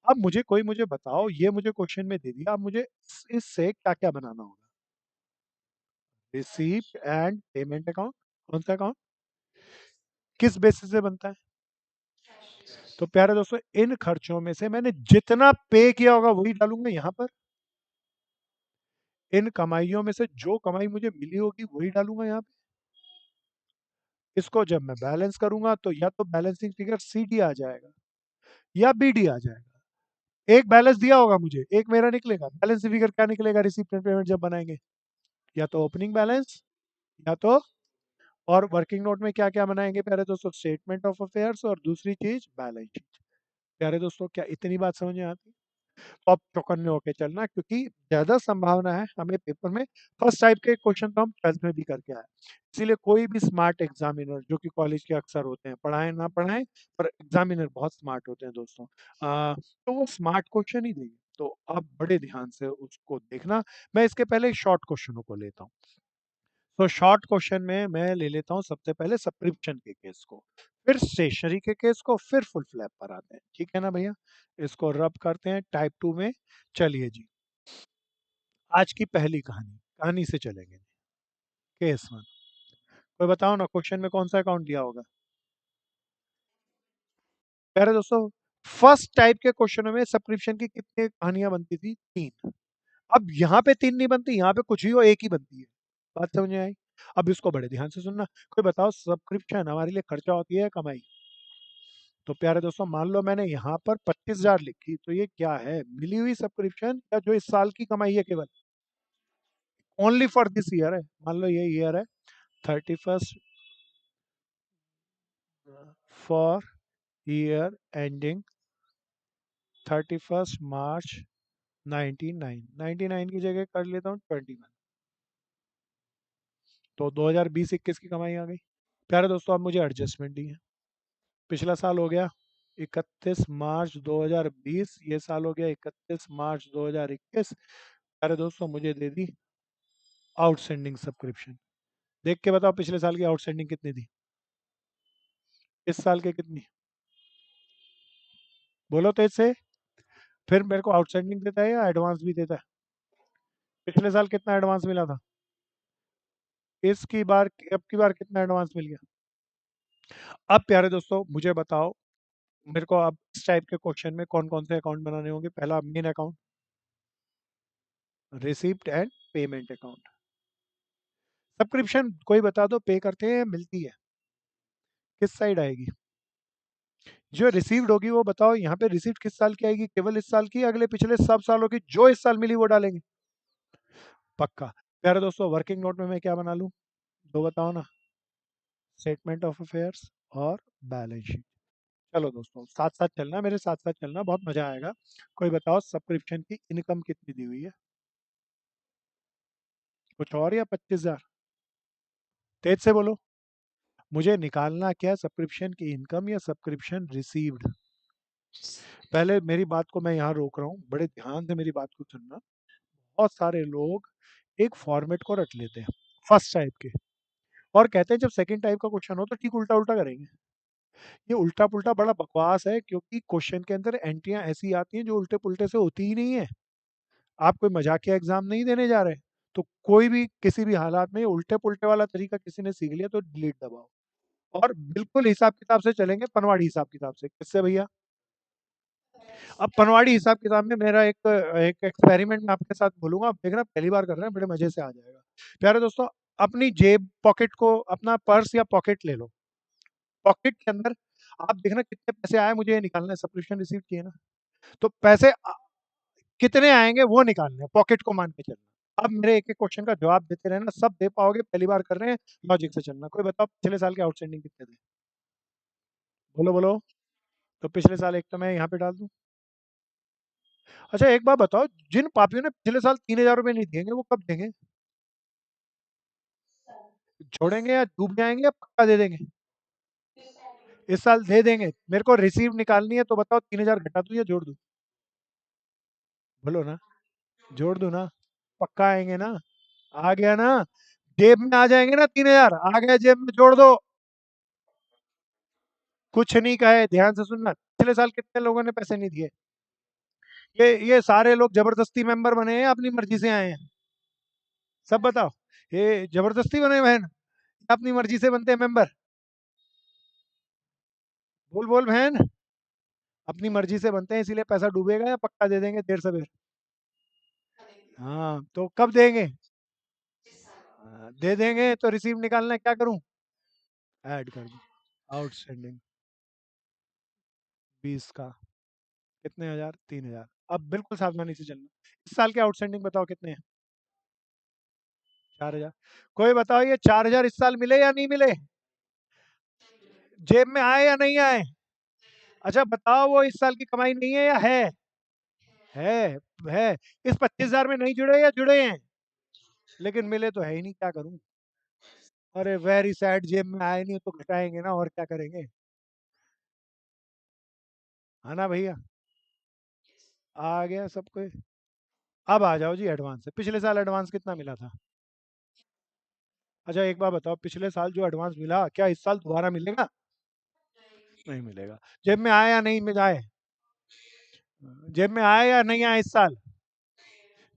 S1: अब मुझे बताओ, ये मुझे क्वेश्चन में दे दिया, अब मुझे इससे क्या क्या बनाना होगा? Receipt and payment account. कौन सा अकाउंट? किस बेसिस से बनता है? तो प्यारे दोस्तों इन खर्चों में से मैंने जितना पे किया होगा वही डालूंगा यहाँ पर। इन कमाइयों में से जो कमाई मुझे मिली होगी वही डालूंगा यहाँ पे। इसको जब मैं बैलेंस करूंगा तो या तो बैलेंसिंग फिगर सी डी आ जाएगा या बी डी आ जाएगा। एक बैलेंस दिया होगा मुझे, एक मेरा निकलेगा। बैलेंस फिगर क्या निकलेगा रिसीप्ट एंड पेमेंट जब बनाएंगे? या तो ओपनिंग बैलेंस, या तो, और वर्किंग नोट में क्या क्या बनाएंगे प्यारे दोस्तों? स्टेटमेंट ऑफ अफेयर्स, और दूसरी चीज बैलेंस शीट। प्यारे दोस्तों क्या इतनी बात समझ में आती? तो आप चौकन्ने होके चलना, क्योंकि ज्यादा संभावना है हमें पेपर में फर्स्ट टाइप के क्वेश्चन तो हम 12th में भी करके आए। इसीलिए कोई भी स्मार्ट एग्जामिनर, जो कि कॉलेज के अक्सर होते हैं, पढ़ाएं ना पढ़ाएं, पर एग्जामिनर बहुत स्मार्ट होते हैं दोस्तों, तो वो स्मार्ट क्वेश्चन ही देंगे। तो आप बड़े ध्यान से उसको देखना। मैं इसके पहले शॉर्ट क्वेश्चनों को लेता हूँ। तो शॉर्ट क्वेश्चन में मैं ले लेता हूँ सबसे पहले सब्सक्रिप्शन के केस को, फिर स्टेशनरी के केस को, फिर फुल फ्लैप पर आते हैं। ठीक है ना भैया? इसको रब करते हैं टाइप टू में। चलिए जी, आज की पहली कहानी, कहानी से चलेंगे। Case one. कोई बताओ ना क्वेश्चन में कौन सा अकाउंट दिया होगा? प्यारे दोस्तों, फर्स्ट टाइप के क्वेश्चनों में सब्सक्रिप्शन की कितनी कहानियां बनती थी? 3। अब यहाँ पे 3 नहीं बनती, यहाँ पे कुछ ही हो, एक ही बनती है। बात समझ में आई? अब इसको बड़े ध्यान से सुनना। कोई बताओ सब्सक्रिप्शन हमारे लिए खर्चा होती है या कमाई? तो प्यारे दोस्तों मान लो मैंने यहाँ पर 25,000 लिखी, तो ये क्या है? मिली हुई सब्सक्रिप्शन या जो इस साल की कमाई है केवल? ओनली फॉर दिस ईयर है। मान लो ये ईयर है 31st for year ending 31st मार्च 99 की जगह कर लेता हूँ 21। तो 2020-21 की कमाई आ गई। प्यारे दोस्तों अब मुझे एडजस्टमेंट दी है। पिछला साल हो गया 31 मार्च 2020, ये साल हो गया 31 मार्च 2021। प्यारे दोस्तों मुझे दे दी आउटस्टैंडिंग सब्सक्रिप्शन। देख के बताओ पिछले साल की आउटस्टैंडिंग कितनी थी, इस साल के कितनी? बोलो तो इससे फिर मेरे को आउटस्टैंडिंग देता है या एडवांस भी देता है? पिछले साल कितना एडवांस मिला था? इसकी बार अब की बार कितना एडवांस मिल गया? अब प्यारे दोस्तों मुझे बताओ, मेरे को अब इस टाइप के क्वेश्चन में कौन कौन से अकाउंट बनाने होंगे? पहला main account, receipt and payment account. Subscription कोई बता दो पे करते हैं या मिलती है? किस साइड आएगी? जो रिसीव्ड होगी वो बताओ। यहाँ पे रिसीप्ट किस साल की आएगी? केवल इस साल की, अगले पिछले सब सालों की जो इस साल मिली वो डालेंगे? पक्का। प्यारे दोस्तों वर्किंग नोट में मैं क्या बना लूं? दो बताओ ना। स्टेटमेंट ऑफ अफेयर्स और बैलेंस शीट। चलो दोस्तों, साथ साथ चलना, मेरे साथ साथ चलना, बहुत मजा आएगा। कोई बताओ सब्सक्रिप्शन की इनकम कितनी दी हुई है? कुछ और या 25,000? तेज से बोलो। मुझे निकालना क्या, सब्सक्रिप्शन की इनकम या सब्सक्रिप्शन रिसीव्ड? पहले मेरी बात को मैं यहाँ रोक रहा हूँ, बड़े ध्यान से मेरी बात को सुनना। बहुत सारे लोग एक फॉर्मेट को रट लेते हैं फर्स्ट टाइप के, और कहते हैं जब सेकंड टाइप का क्वेश्चन हो तो ठीक उल्टा उल्टा करेंगे। ये उल्टा पुल्टा बड़ा बकवास है, क्योंकि क्वेश्चन के अंदर एंट्रियां ऐसी आती हैं जो उल्टे पुल्टे से होती ही नहीं है। आप कोई मजाकिया एग्जाम नहीं देने जा रहे। तो कोई भी किसी भी हालात में ये उल्टे पुल्टे वाला तरीका किसी ने सीख लिया तो डिलीट दबाओ। और बिल्कुल हिसाब किताब से चलेंगे, पनवाड़ी हिसाब किताब से। किससे भैया? अब पनवाड़ी हिसाब किताब में मेरा एक एक एक्सपेरिमेंट मैं आपके साथ बोलूंगा, आप देखना, पहली बार कर रहे हैं, बड़े मजे से आ जाएगा। प्यारे दोस्तों, अपनी जेब पॉकेट को, अपना पर्स या पॉकेट ले लो। पॉकेट के अंदर आप देखना कितने पैसे आए, मुझे ये निकालना है, सब्सक्रिप्शन रिसीव किए ना। तो पैसे कितने आएंगे वो निकालने हैं, पॉकेट को मान के चलना। अब मेरे एक एक क्वेश्चन का जवाब देते रहना, सब दे पाओगे, पहली बार कर रहे हैं, लॉजिक से चलना। कोई बताओ पिछले साल के आउटस्टैंडिंग कितने थे? बोलो बोलो। तो पिछले साल एक तो मैं यहाँ पे डाल दूं। अच्छा एक बात बताओ, जिन पापियों ने पिछले साल 3,000 रुपए नहीं देंगे वो कब देंगे? छोड़ेंगे या डूब जाएंगे या पक्का दे देंगे? इस साल दे देंगे। मेरे को रिसीव निकालनी है, तो बताओ 3,000 घटा दूं या जोड़ दूं? बोलो ना। जोड़ दूं ना? पक्का आएंगे ना? आ गया ना? जेब में आ जाएंगे ना 3,000? आ गया जेब में, जोड़ दो। कुछ नहीं कहे, ध्यान से सुनना, पिछले साल कितने लोगों ने पैसे नहीं दिए? ये सारे लोग जबरदस्ती मेंबर बने हैं, अपनी मर्जी से आए हैं? सब बताओ। ये जबरदस्ती बने हुए हैं ना? अपनी मर्जी से बनते हैं मेंबर? बोल बोल बहन। अपनी मर्जी से बनते हैं, इसीलिए पैसा डूबेगा या पक्का दे देंगे देर सवेर? हाँ, तो कब देंगे? दे देंगे तो रिसीव निकालना है, क्या करूं? ऐड कर दो। आउटस्टैंडिंग 20 का। कितने हजार? 3,000। अब बिल्कुल सावधानी से चलना। इस साल के आउटस्टैंडिंग बताओ कितने हैं? 4,000। कोई बताओ ये 4,000 इस साल मिले या नहीं मिले? जेब में आए या नहीं आए? अच्छा बताओ, वो इस साल की कमाई नहीं है या है? है। है। इस 25,000 में नहीं जुड़े या जुड़े हैं? लेकिन मिले तो है ही नहीं, क्या करूं? अरे वेरी सैड, जेब में आए नहीं तो घटाएंगे ना, और क्या करेंगे? है ना भैया? आ गया सबको। अब आ जाओ जी एडवांस से। पिछले साल एडवांस कितना मिला था? अच्छा एक बार बताओ, पिछले साल जो एडवांस मिला, क्या इस साल दोबारा मिलेगा? नहीं मिलेगा। जेब में आया या नहीं में आए? जेब में आया या नहीं आया इस साल?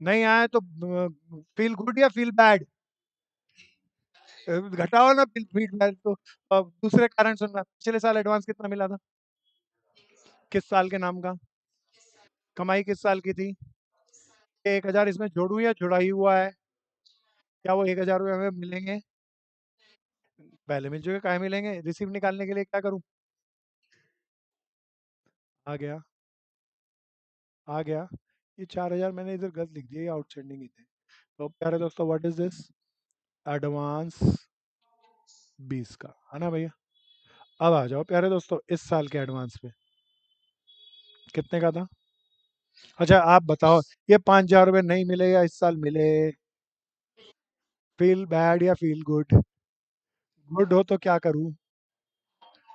S1: नहीं आया तो फील गुड या फील बैड? घटाओ ना, फील फील बैड तो। दूसरे कारण सुनना, पिछले साल एडवांस कितना मिला था? किस साल के नाम का? कमाई किस साल की थी? 1,000 इसमें जोड़ू या जुड़ा ही हुआ है? क्या वो 1,000 रुपये हमें मिलेंगे? पहले मिल चुके, काहे मिलेंगे? रिसीव निकालने के लिए क्या करूं? आ गया। आ गया। ये 4,000 मैंने इधर गलत लिख दिया, ये आउटस्टैंडिंग ही थे। तो प्यारे दोस्तों, व्हाट इज दिस? एडवांस 20 का, है ना भैया? अब आ जाओ प्यारे दोस्तों, इस साल के एडवांस पे कितने का था? अच्छा आप बताओ, ये 5,000 रुपये नहीं मिले या इस साल मिले? फील बैड या फील गुड? गुड हो तो क्या करूं?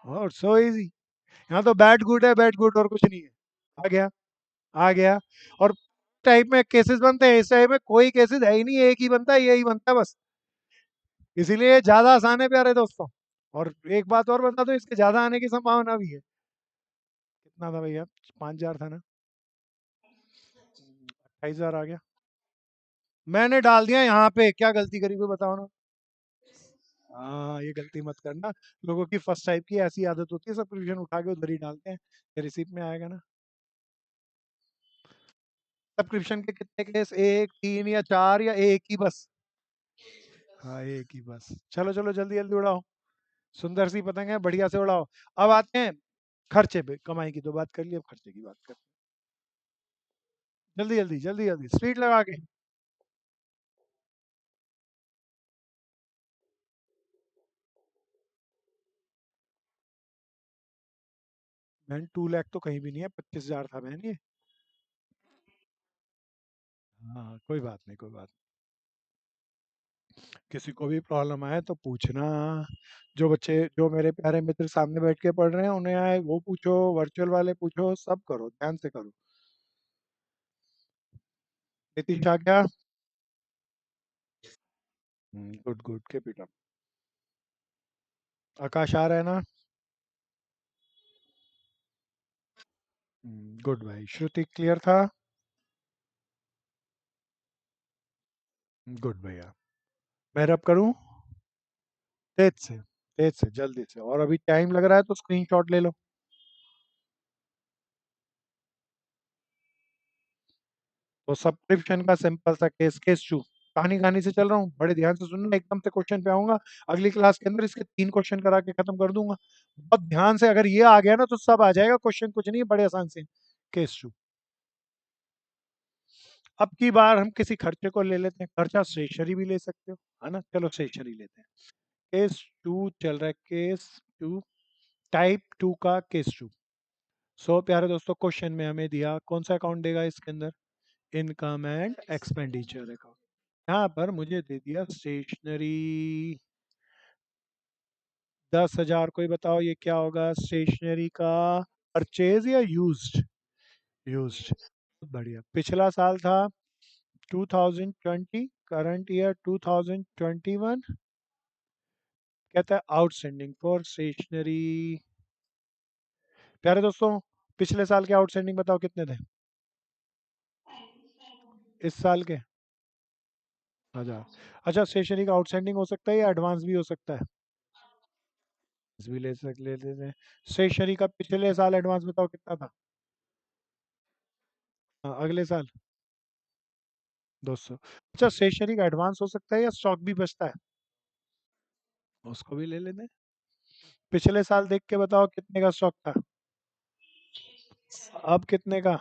S1: और सो इजी। यहाँ तो बैड गुड है, बैड गुड, और कुछ नहीं है। आ गया। आ गया। और टाइप में केसेस बनते हैं, इस टाइप में कोई केसेस है ही नहीं, एक ही बनता है, यही बनता है बस। इसीलिए ये ज्यादा आसान है प्यारे दोस्तों। और एक बात और बता दो, इसके ज्यादा आने की संभावना भी है। कितना था भैया? 5,000 था ना? 28,000 आ गया। मैंने डाल दिया यहाँ पे, क्या गलती करी कोई बताओ ना? हाँ, ये गलती मत करना। लोगों की फर्स्ट टाइप की ऐसी आदत होती है, सब्सक्रिप्शन उठा के उधर ही डालते हैं। रिसीप्ट में आएगा ना? सब्सक्रिप्शन के कितने केस? एक, तीन या चार, या एक ही बस? हाँ एक ही बस। चलो चलो, जल्दी जल्दी उड़ाओ। सुंदर सी पतंग है, बढ़िया से उड़ाओ। अब आते हैं खर्चे पे। कमाई की तो बात कर ली, अब खर्चे की बात करते हैं। जल्दी जल्दी जल्दी जल्दी, स्पीड लगा के। मैन 2 लाख तो कहीं भी नहीं है, 25,000 था मैन ये। हाँ कोई बात नहीं, कोई बात नहीं। किसी को भी प्रॉब्लम आए तो पूछना। जो बच्चे, जो मेरे प्यारे मित्र सामने बैठ के पढ़ रहे हैं उन्हें आए वो पूछो, वर्चुअल वाले पूछो, सब करो, ध्यान से करो। नीतीश आ गया। गुड गुड, के पीटा। आकाश आ रहा है ना? गुड भाई। श्रुति क्लियर था? गुड भैया। मैं रब करूं? तेज से जल्दी से, और अभी टाइम लग रहा है तो स्क्रीनशॉट ले लो। तो सब्सक्रिप्शन का सिंपल सा केस, केस टू। कहानी कहानी से चल रहा हूँ, बड़े ध्यान से सुनना, एकदम से क्वेश्चन पे आऊंगा। अगली क्लास के अंदर इसके 3 क्वेश्चन करा के खत्म कर दूंगा। बहुत ध्यान से, अगर ये आ गया ना तो सब आ जाएगा, क्वेश्चन कुछ नहीं है, बड़े आसान से। Case two. अब की बार हम किसी खर्चे को ले लेते हैं, खर्चा स्टेशनरी भी ले सकते हो, है ना? चलो स्टेशनरी लेते हैं। केस टू चल रहा है, केस टू, टाइप टू का केस टू। सो प्यारे दोस्तों, क्वेश्चन में हमें दिया कौन सा अकाउंट देगा इसके अंदर? Income and expenditure account. यहाँ पर मुझे दे दिया स्टेशनरी 10,000। कोई बताओ ये क्या होगा स्टेशनरी का? परचेज या यूज्ड? यूज्ड। बढ़िया। पिछला साल था 2020, करंट ईयर 2021। कहता है आउटस्टैंडिंग फॉर स्टेशनरी। प्यारे दोस्तों, पिछले साल के आउटस्टैंडिंग बताओ कितने थे? इस साल के 1,000। अच्छा, स्टेशनरी का आउटस्टैंडिंग हो सकता है या एडवांस भी हो सकता है? भी ले लेते हैं। स्टेशनरी का पिछले साल एडवांस बताओ कितना था? हाँ, अगले साल 200। अच्छा, स्टेशनरी का एडवांस हो सकता है या स्टॉक भी बचता है? उसको भी ले लेते हैं। पिछले साल देख के बताओ कितने का स्टॉक था? अब कितने का?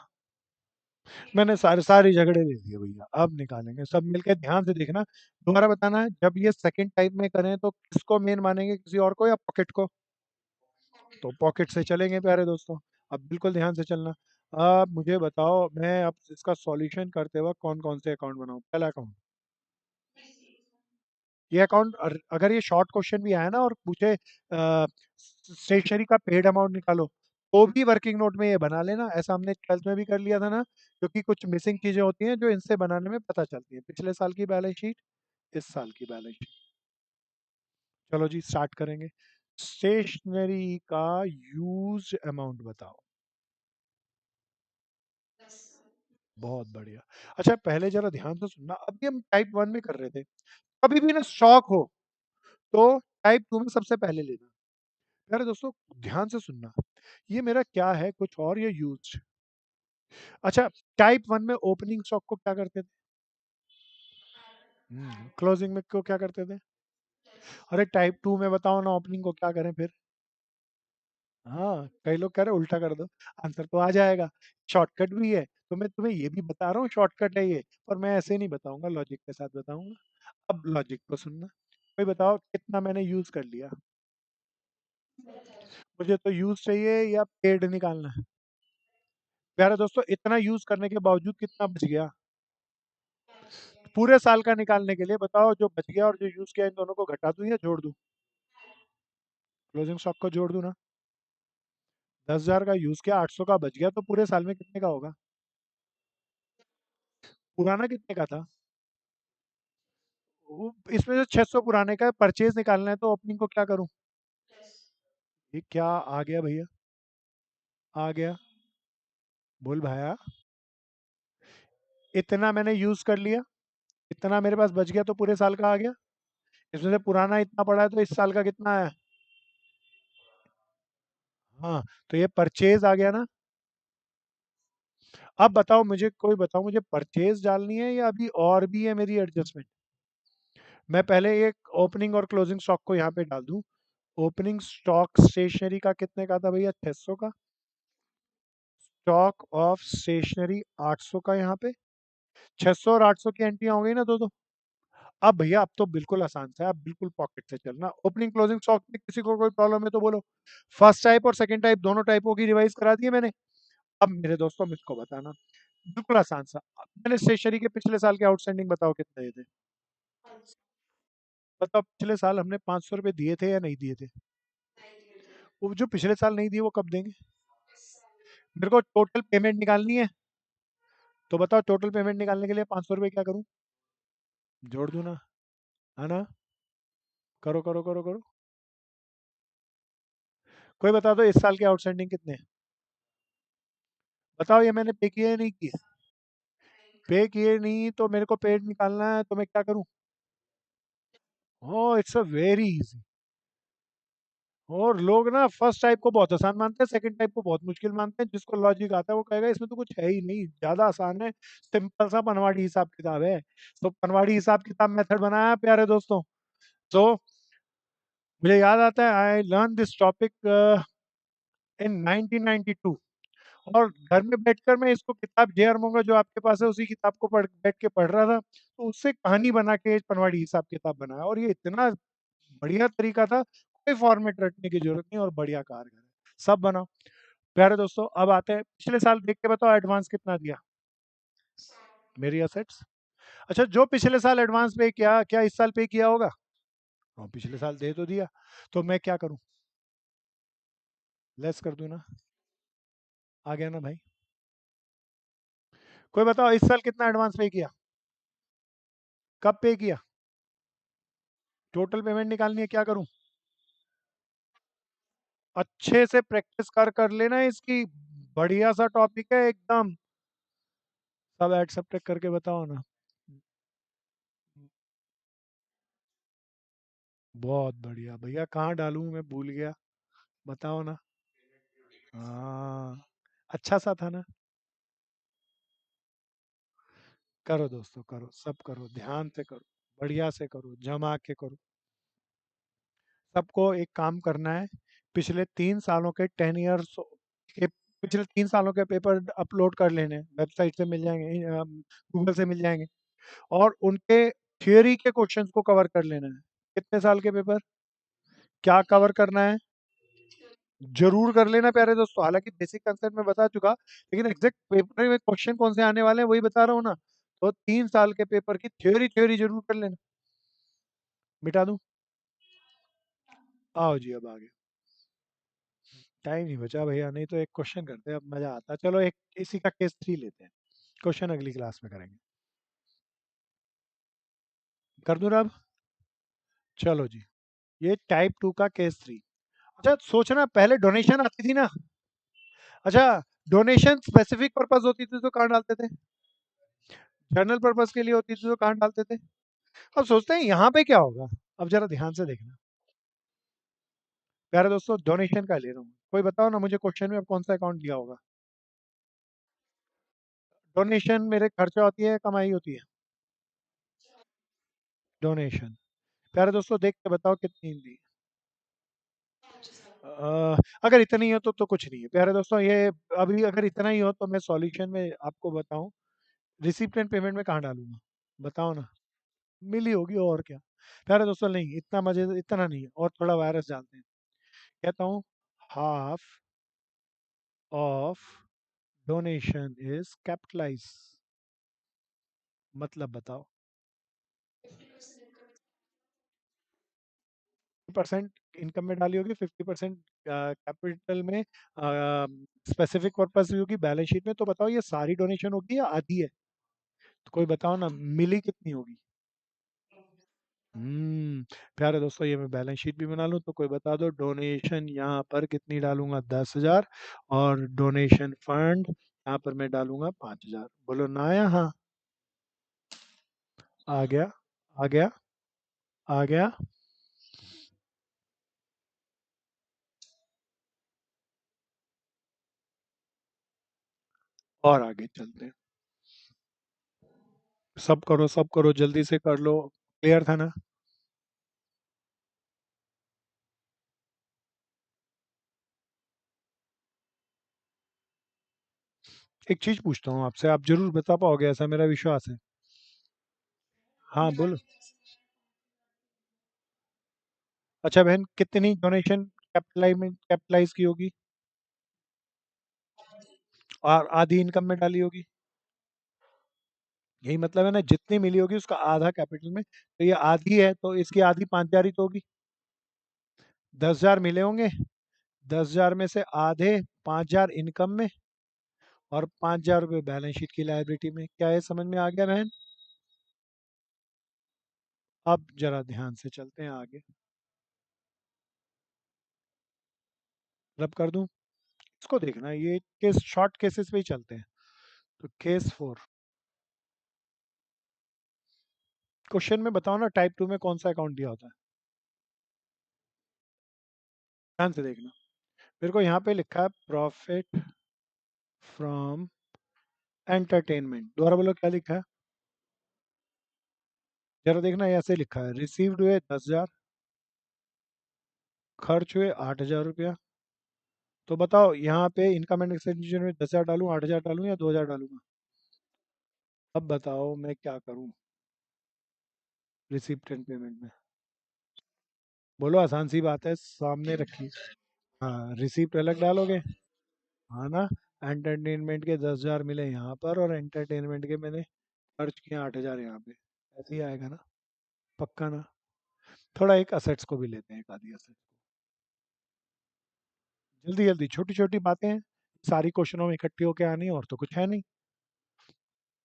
S1: मैंने सारे सारी झगड़े दे दिए भैया, अब निकालेंगे सब मिलके, ध्यान से देखना। दोबारा बताना है, जब ये सेकंड टाइप में करें तो किसको मेन मानेंगे, किसी और को या पॉकेट को? तो पॉकेट से चलेंगे प्यारे दोस्तों। अब बिल्कुल ध्यान से चलना। अब मुझे बताओ, मैं अब इसका सॉल्यूशन करते वक्त कौन कौन से अकाउंट बनाऊं? पहला अकाउंट, ये अकाउंट, अगर ये शॉर्ट क्वेश्चन भी आया ना और पूछे स्टेशनरी का पेड अमाउंट निकालो, तो भी वर्किंग नोट में ये बना लेना। ऐसा हमने 12th में भी कर लिया था ना, क्योंकि कुछ मिसिंग चीजें होती हैं जो इनसे बनाने में पता चलती हैं। पिछले साल की बैलेंस शीट, इस साल की बैलेंस शीट। चलो जी, स्टार्ट करेंगे। स्टेशनरी का यूज अमाउंट बताओ। बहुत बढ़िया। अच्छा, पहले जरा ध्यान से सुनना, अभी हम टाइप 1 में कर रहे थे। कभी भी ना स्टॉक हो तो टाइप 2 में सबसे पहले लेना। यार दोस्तों, ध्यान से सुनना, ये मेरा क्या है कुछ और, ये यूज्ड। अच्छा, टाइप 1 में ओपनिंग स्टॉक को क्या करते थे? क्लोजिंग में को क्या करते थे? अरे टाइप 2 में बताओ ना, ओपनिंग को क्या करें फिर? हाँ, कई लोग कह रहे उल्टा कर दो, आंसर तो आ जाएगा। शॉर्टकट भी है, तो मैं तुम्हें ये भी बता रहा हूँ शॉर्टकट है ये, पर मैं ऐसे नहीं बताऊंगा, लॉजिक के साथ बताऊंगा। अब लॉजिक को सुनना। भाई बताओ कितना मैंने यूज कर लिया? मुझे तो यूज चाहिए या पेड निकालना है? प्यारे दोस्तों, इतना यूज करने के बावजूद कितना बच गया? पूरे साल का निकालने के लिए बताओ, जो बच गया और जो यूज किया इन दोनों को घटा दूं या जोड़ दूं? क्लोजिंग स्टॉक को जोड़ दूं ना। 10,000 का यूज किया, 800 का बच गया, तो पूरे साल में कितने का होगा? पुराना कितने का था? इसमें से 600 पुराने का परचेज निकालना है, तो ओपनिंग को क्या करूं? ये क्या आ गया भैया? आ गया। बोल भाया। इतना मैंने यूज कर लिया, इतना मेरे पास बच गया, तो पूरे साल का आ गया। इसमें से पुराना इतना पड़ा है, तो इस साल का कितना है? हाँ, तो ये परचेज आ गया ना। अब बताओ मुझे, कोई बताओ मुझे, परचेज डालनी है या अभी और भी है मेरी एडजस्टमेंट? मैं पहले एक ओपनिंग और क्लोजिंग स्टॉक को यहाँ पे डाल दूं। ओपनिंग स्टॉक स्टेशनरी का कितने का था भैया? 600 का। स्टॉक ऑफ स्टेशनरी 800 का यहाँ पे। 600 और 800 की एंट्री हो गई ना, दो दो। अब भैया अब तो बिल्कुल आसान सा है, अब बिल्कुल पॉकेट से चलना। ओपनिंग क्लोजिंग स्टॉक में किसी को कोई प्रॉब्लम है तो बोलो। फर्स्ट टाइप और सेकंड टाइप दोनों टाइपों की रिवाइज करा दी है मैंने। अब मेरे दोस्तों मुझको बताना, बिल्कुल आसान सा। मैंने स्टेशनरी के पिछले साल के आउटस्टैंडिंग बताओ कितने थे। बताओ पिछले साल हमने 500 रुपये दिए थे या नहीं दिए थे। वो जो पिछले साल नहीं दिए वो कब देंगे। मेरे को टोटल पेमेंट निकालनी है, तो बताओ टोटल पेमेंट निकालने के लिए 500 रुपये क्या करूँ। जोड़ दूँ ना, है ना। करो करो करो करो। कोई बता दो इस साल के आउटस्टैंडिंग कितने हैं। बताओ, ये मैंने पे किए या नहीं किए। पे किए नहीं तो मेरे को पेड निकालना है, तो मैं क्या करूँ। ओह, इट्स अ वेरी इजी। और लोग ना फर्स्ट टाइप को बहुत आसान मानते हैं, सेकंड टाइप को बहुत मुश्किल मानते हैं। जिसको लॉजिक आता है वो कहेगा इसमें तो कुछ है ही नहीं, ज्यादा आसान है, सिंपल सा पनवाड़ी हिसाब किताब है। तो पनवाड़ी हिसाब किताब मेथड बनाया प्यारे दोस्तों। तो मुझे याद आता है I learn this topic in 1992। और घर में बैठकर मैं इसको किताब जे आर मोंगा जो आपके पास है उसी किताब को पढ़ बैठ के पढ़ रहा था, तो उससे कहानी बना के पनवाड़ी हिसाब किताब बनाया। और ये इतना बढ़िया तरीका था, कोई फॉर्मेट रटने की जरूरत नहीं, और बढ़िया कारगर है। सब बनाओ। प्यारे दोस्तों अब आते हैं पिछले साल, देख के बताओ एडवांस कितना दिया मेरी असेट्स। अच्छा, जो पिछले साल एडवांस पे किया, क्या इस साल पे किया होगा। हाँ, पिछले साल दे तो दिया, तो मैं क्या करूं, लेस कर दूं ना। आ गया ना भाई। कोई बताओ इस साल कितना एडवांस पे किया, कब पे किया। टोटल पेमेंट निकालनी है, क्या करूं। अच्छे से प्रैक्टिस कर लेना इसकी, बढ़िया सा टॉपिक है एकदम। सब ऐड सब करके बताओ ना। बहुत बढ़िया भैया, कहाँ डालूं मैं भूल गया, बताओ ना। हाँ, अच्छा सा था ना। करो दोस्तों, करो, सब करो, ध्यान से करो, बढ़िया से करो, जमा के करो। सबको एक काम करना है, पिछले 3 सालों के 10 ईयर्स के, पिछले 3 सालों के पेपर अपलोड कर लेने, वेबसाइट से मिल जाएंगे, गूगल से मिल जाएंगे। और उनके थियोरी के क्वेश्चंस को कवर कर लेना है। कितने साल के पेपर, क्या कवर करना है, जरूर कर लेना प्यारे दोस्तों। हालांकि बेसिक कंसेप्ट मैं बता चुका, लेकिन एग्जैक्ट पेपर में क्वेश्चन कौन से आने वाले हैं वही बता रहा हूँ ना। तो 3 साल के पेपर की थ्योरी थ्योरी जरूर कर लेना। मिटा दूं। आओ जी, अब आगे। टाइम नहीं बचा भैया, नहीं तो एक क्वेश्चन करते हैं, अब मजा आता। चलो एक इसी का केस 3 लेते हैं, क्वेश्चन अगली क्लास में करेंगे। कर दूं ना अब। चलो जी, ये टाइप 2 का केस 3। अच्छा सोचना, पहले डोनेशन आती थी ना। अच्छा, डोनेशन स्पेसिफिक पर्पस होती थी तो कहाँ डालते थे, जनरल पर्पस के लिए होती थी तो कहाँ डालते थे। अब सोचते हैं यहाँ पे क्या होगा। अब जरा ध्यान से देखना प्यारे दोस्तों, डोनेशन का ले रहा हूँ। कोई बताओ ना मुझे क्वेश्चन में अब कौन सा अकाउंट दिया होगा। डोनेशन मेरे खर्चा होती है, कमाई होती है। डोनेशन। प्यारे दोस्तों देख के बताओ कितनी दी। अगर इतना ही हो तो कुछ नहीं है प्यारे दोस्तों, ये अभी अगर इतना ही हो तो मैं सॉल्यूशन में आपको बताऊं, रिसिप्ट एंड पेमेंट में कहाँ डालूंगा, बताओ ना। मिली होगी और क्या। प्यारे दोस्तों नहीं, इतना मजे इतना नहीं है, और थोड़ा वायरस डालते हैं। कहता हूँ half of donation is capitalise, मतलब बताओ। 50% इनकम में डाली होगी, 50% कैपिटल में, स्पेसिफिक पर्पस होगी बैलेंस शीट में। तो बताओ ये सारी डोनेशन होगी या आधी है। तो कोई बताओ ना, मिली कितनी होगी। प्यारे दोस्तों ये मैं बैलेंस शीट भी बना लूं, तो कोई बता दो डोनेशन यहाँ पर कितनी डालूंगा, 10,000। और डोनेशन फंड यहाँ पर मैं डालूंगा 5,000। बोलो ना या हाँ। आ गया, आ गया, आ गया। और आगे चलते हैं। सब करो, सब करो, जल्दी से कर लो। क्लियर था ना। एक चीज पूछता हूँ आपसे, आप जरूर बता पाओगे, ऐसा मेरा विश्वास है। हाँ बोलो। अच्छा बहन, कितनी डोनेशन कैपिटलाइज की होगी और आधी इनकम में डाली होगी? यही मतलब है ना, जितनी मिली होगी उसका आधा कैपिटल में, तो ये आधी है तो इसकी आधी 5,000 ही तो होगी। 10,000 मिले होंगे, 10,000 में से आधे 5,000 इनकम में और 5,000 रुपये बैलेंस शीट की लायबिलिटी में। क्या ये समझ में आ गया बहन? अब जरा ध्यान से चलते हैं आगे। रब कर दूं? इसको देखना, ये केस शॉर्ट केसेस पे ही चलते हैं। तो केस 4, क्वेश्चन में बताओ ना, टाइप 2 में कौन सा अकाउंट दिया होता है? ध्यान से देखना, मेरे को यहाँ पे लिखा है प्रॉफिट फ्रॉम एंटरटेनमेंट। दोबारा बोलो, क्या लिखा है? जरा देखना, ऐसे लिखा है, रिसीव्ड हुए 10,000, खर्च हुए 8,000 रुपया। तो बताओ यहाँ पे इनकम एंड एक्सपेंडिचर में 10,000 डालूं, 8,000 डालूं या 2,000 डालूंगा? अब बताओ मैं क्या करूं रिसिप्ट एंड पेमेंट में? बोलो, आसान सी बात है, सामने रखिए। हाँ, रिसिप्ट अलग डालोगे, हाँ ना। एंटरटेनमेंट के 10,000 मिले यहाँ पर और एंटरटेनमेंट के मैंने खर्च किए 8,000 यहाँ पे। ऐसे ही आएगा ना? पक्का ना? थोड़ा एक असेट्स को भी लेते हैं, एक आधी असेट। जल्दी जल्दी, छोटी छोटी बातें हैं, सारी क्वेश्चनों में इकट्ठी होके आनी, और तो कुछ है नहीं।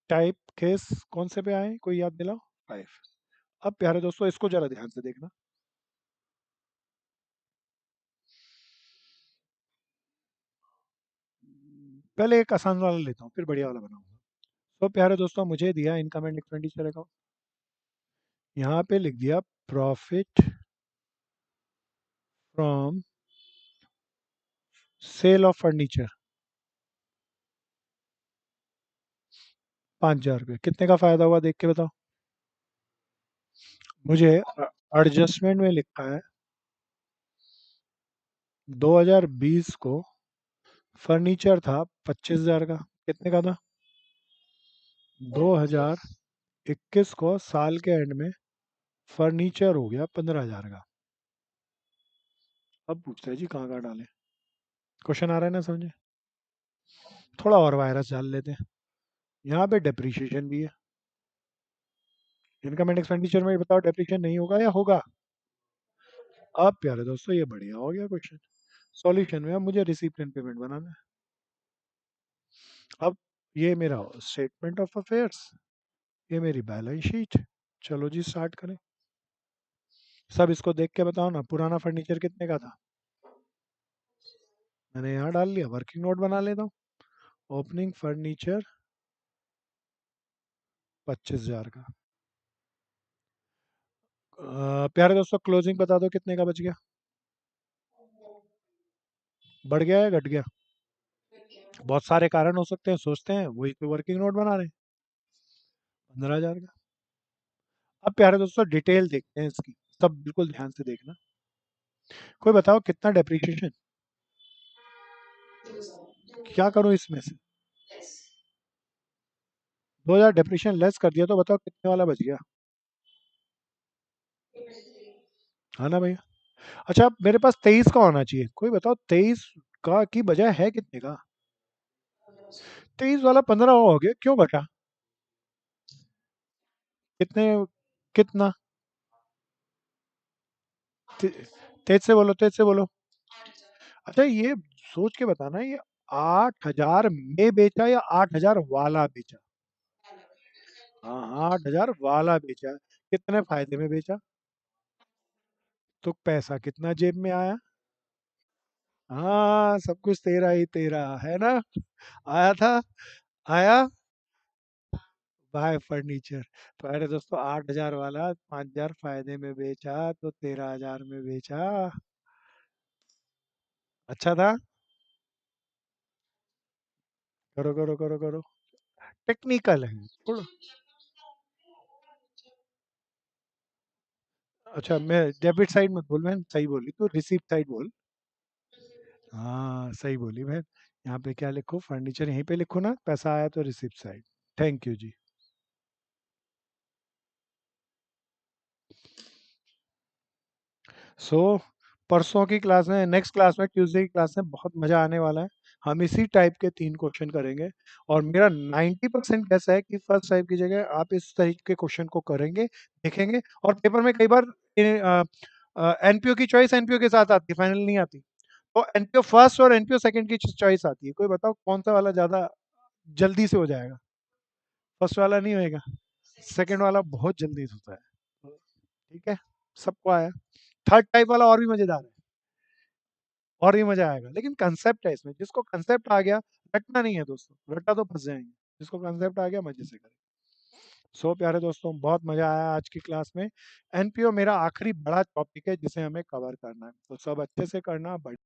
S1: टाइप केस कौन से पे आए, कोई याद दिलाओ? 5। अब प्यारे दोस्तों, इसको जरा ध्यान से देखना। पहले एक आसान वाला लेता हूँ, फिर बढ़िया वाला बनाऊंगा। तो प्यारे दोस्तों, मुझे दिया इनकम एंड एक्सपेंडिचर अकाउंट, यहाँ पे लिख दिया profit from sale of furniture, 5,000 रुपये। कितने का फायदा हुआ, देख के बताओ मुझे। एडजस्टमेंट में लिखा है 2020 को फर्नीचर था 25,000 का। कितने का था? 2021 को साल के एंड में फर्नीचर हो गया 15,000 का। अब पूछते हैं जी, कहाँ कहाँ डालें? क्वेश्चन आ रहा है ना समझे? थोड़ा और वायरस डाल लेते हैं। यहाँ पे डेप्रिसिएशन भी है। इनकम एंड एक्सपेंडिचर में बताओ, डेप्रिसिएशन नहीं होगा या होगा? अब प्यारे दोस्तों, ये बढ़िया हो गया क्वेश्चन। सॉल्यूशन में अब मुझे रिसीप्ट एंड पेमेंट बनाना है। अब ये मेरा स्टेटमेंट ऑफ अफेयर्स, ये मेरी बैलेंस शीट। चलो जी, स्टार्ट करें। सब इसको देख के बताओ ना, पुराना फर्नीचर कितने का था? मैंने यहाँ डाल लिया, वर्किंग नोट बना लेता हूँ। ओपनिंग फर्नीचर 25,000 का। प्यारे दोस्तों, क्लोजिंग बता दो कितने का बच गया? बढ़ गया या घट गया? बहुत सारे कारण हो सकते हैं, सोचते हैं, वही तो वर्किंग नोट बना रहे हैं। 15,000 का। अब प्यारे दोस्तों, डिटेल देखते हैं इसकी, सब बिल्कुल ध्यान से देखना। कोई बताओ कितना डेप्रिसिएशन, क्या करूं इसमें से? 2,000 डेप्रिसिएशन लेस कर दिया, तो बताओ कितने वाला बच गया? हाँ ना भैया? अच्छा, मेरे पास 23 का होना चाहिए। कोई बताओ 23 का की बजाय है कितने का? 23 वाला 15 हो गया, क्यों घटा? कितने? कितना? ते- तेज से बोलो, तेज से बोलो। अच्छा, ये सोच के बताना, ये 8,000 में बेचा या 8,000 वाला बेचा? हाँ, 8,000 वाला बेचा। कितने फायदे में बेचा? तो पैसा कितना जेब में आया? हाँ, सब कुछ तेरा ही तेरा है ना? आया था, आया। Bye furniture. तो अरे दोस्तों, 8,000 वाला 5,000 फायदे में बेचा तो 13,000 में बेचा। अच्छा था। करो करो करो करो, टेक्निकल है थोड़ा। अच्छा, मैं डेबिट साइड मत बोल बहन, सही बोली तो रिसीप्ट साइड बोल। हाँ, सही बोली बहन। यहाँ पे क्या लिखो, फर्नीचर यहीं पे लिखो ना, पैसा आया तो रिसीप्ट साइड। थैंक यू जी। सो परसों की क्लास में, नेक्स्ट क्लास में, ट्यूसडे की क्लास में बहुत मजा आने वाला है। हम इसी टाइप के 3 क्वेश्चन करेंगे और मेरा 90% गैस है कि फर्स्ट टाइप की जगह आप इस तरीके के क्वेश्चन को करेंगे, देखेंगे। और पेपर में कई बार एनपीओ की चॉइस एनपीओ के साथ आती है, फाइनल नहीं आती। तो एनपीओ फर्स्ट और एनपीओ सेकंड की चॉइस आती है। कोई बताओ कौन सा वाला ज्यादा जल्दी से हो जाएगा? फर्स्ट वाला नहीं होएगा, सेकंड वाला बहुत जल्दी से होता है। ठीक है, सबको आया। थर्ड टाइप वाला और भी मजेदार है, और भी मजा आएगा। लेकिन कंसेप्ट है इसमें, जिसको कंसेप्ट आ गया, रटना नहीं है दोस्तों, रटा तो फंस जाएंगे। जिसको कंसेप्ट आ गया मजे से करें। सो प्यारे दोस्तों, बहुत मजा आया आज की क्लास में। एनपीओ मेरा आखिरी बड़ा टॉपिक है जिसे हमें कवर करना है, तो सब अच्छे से करना।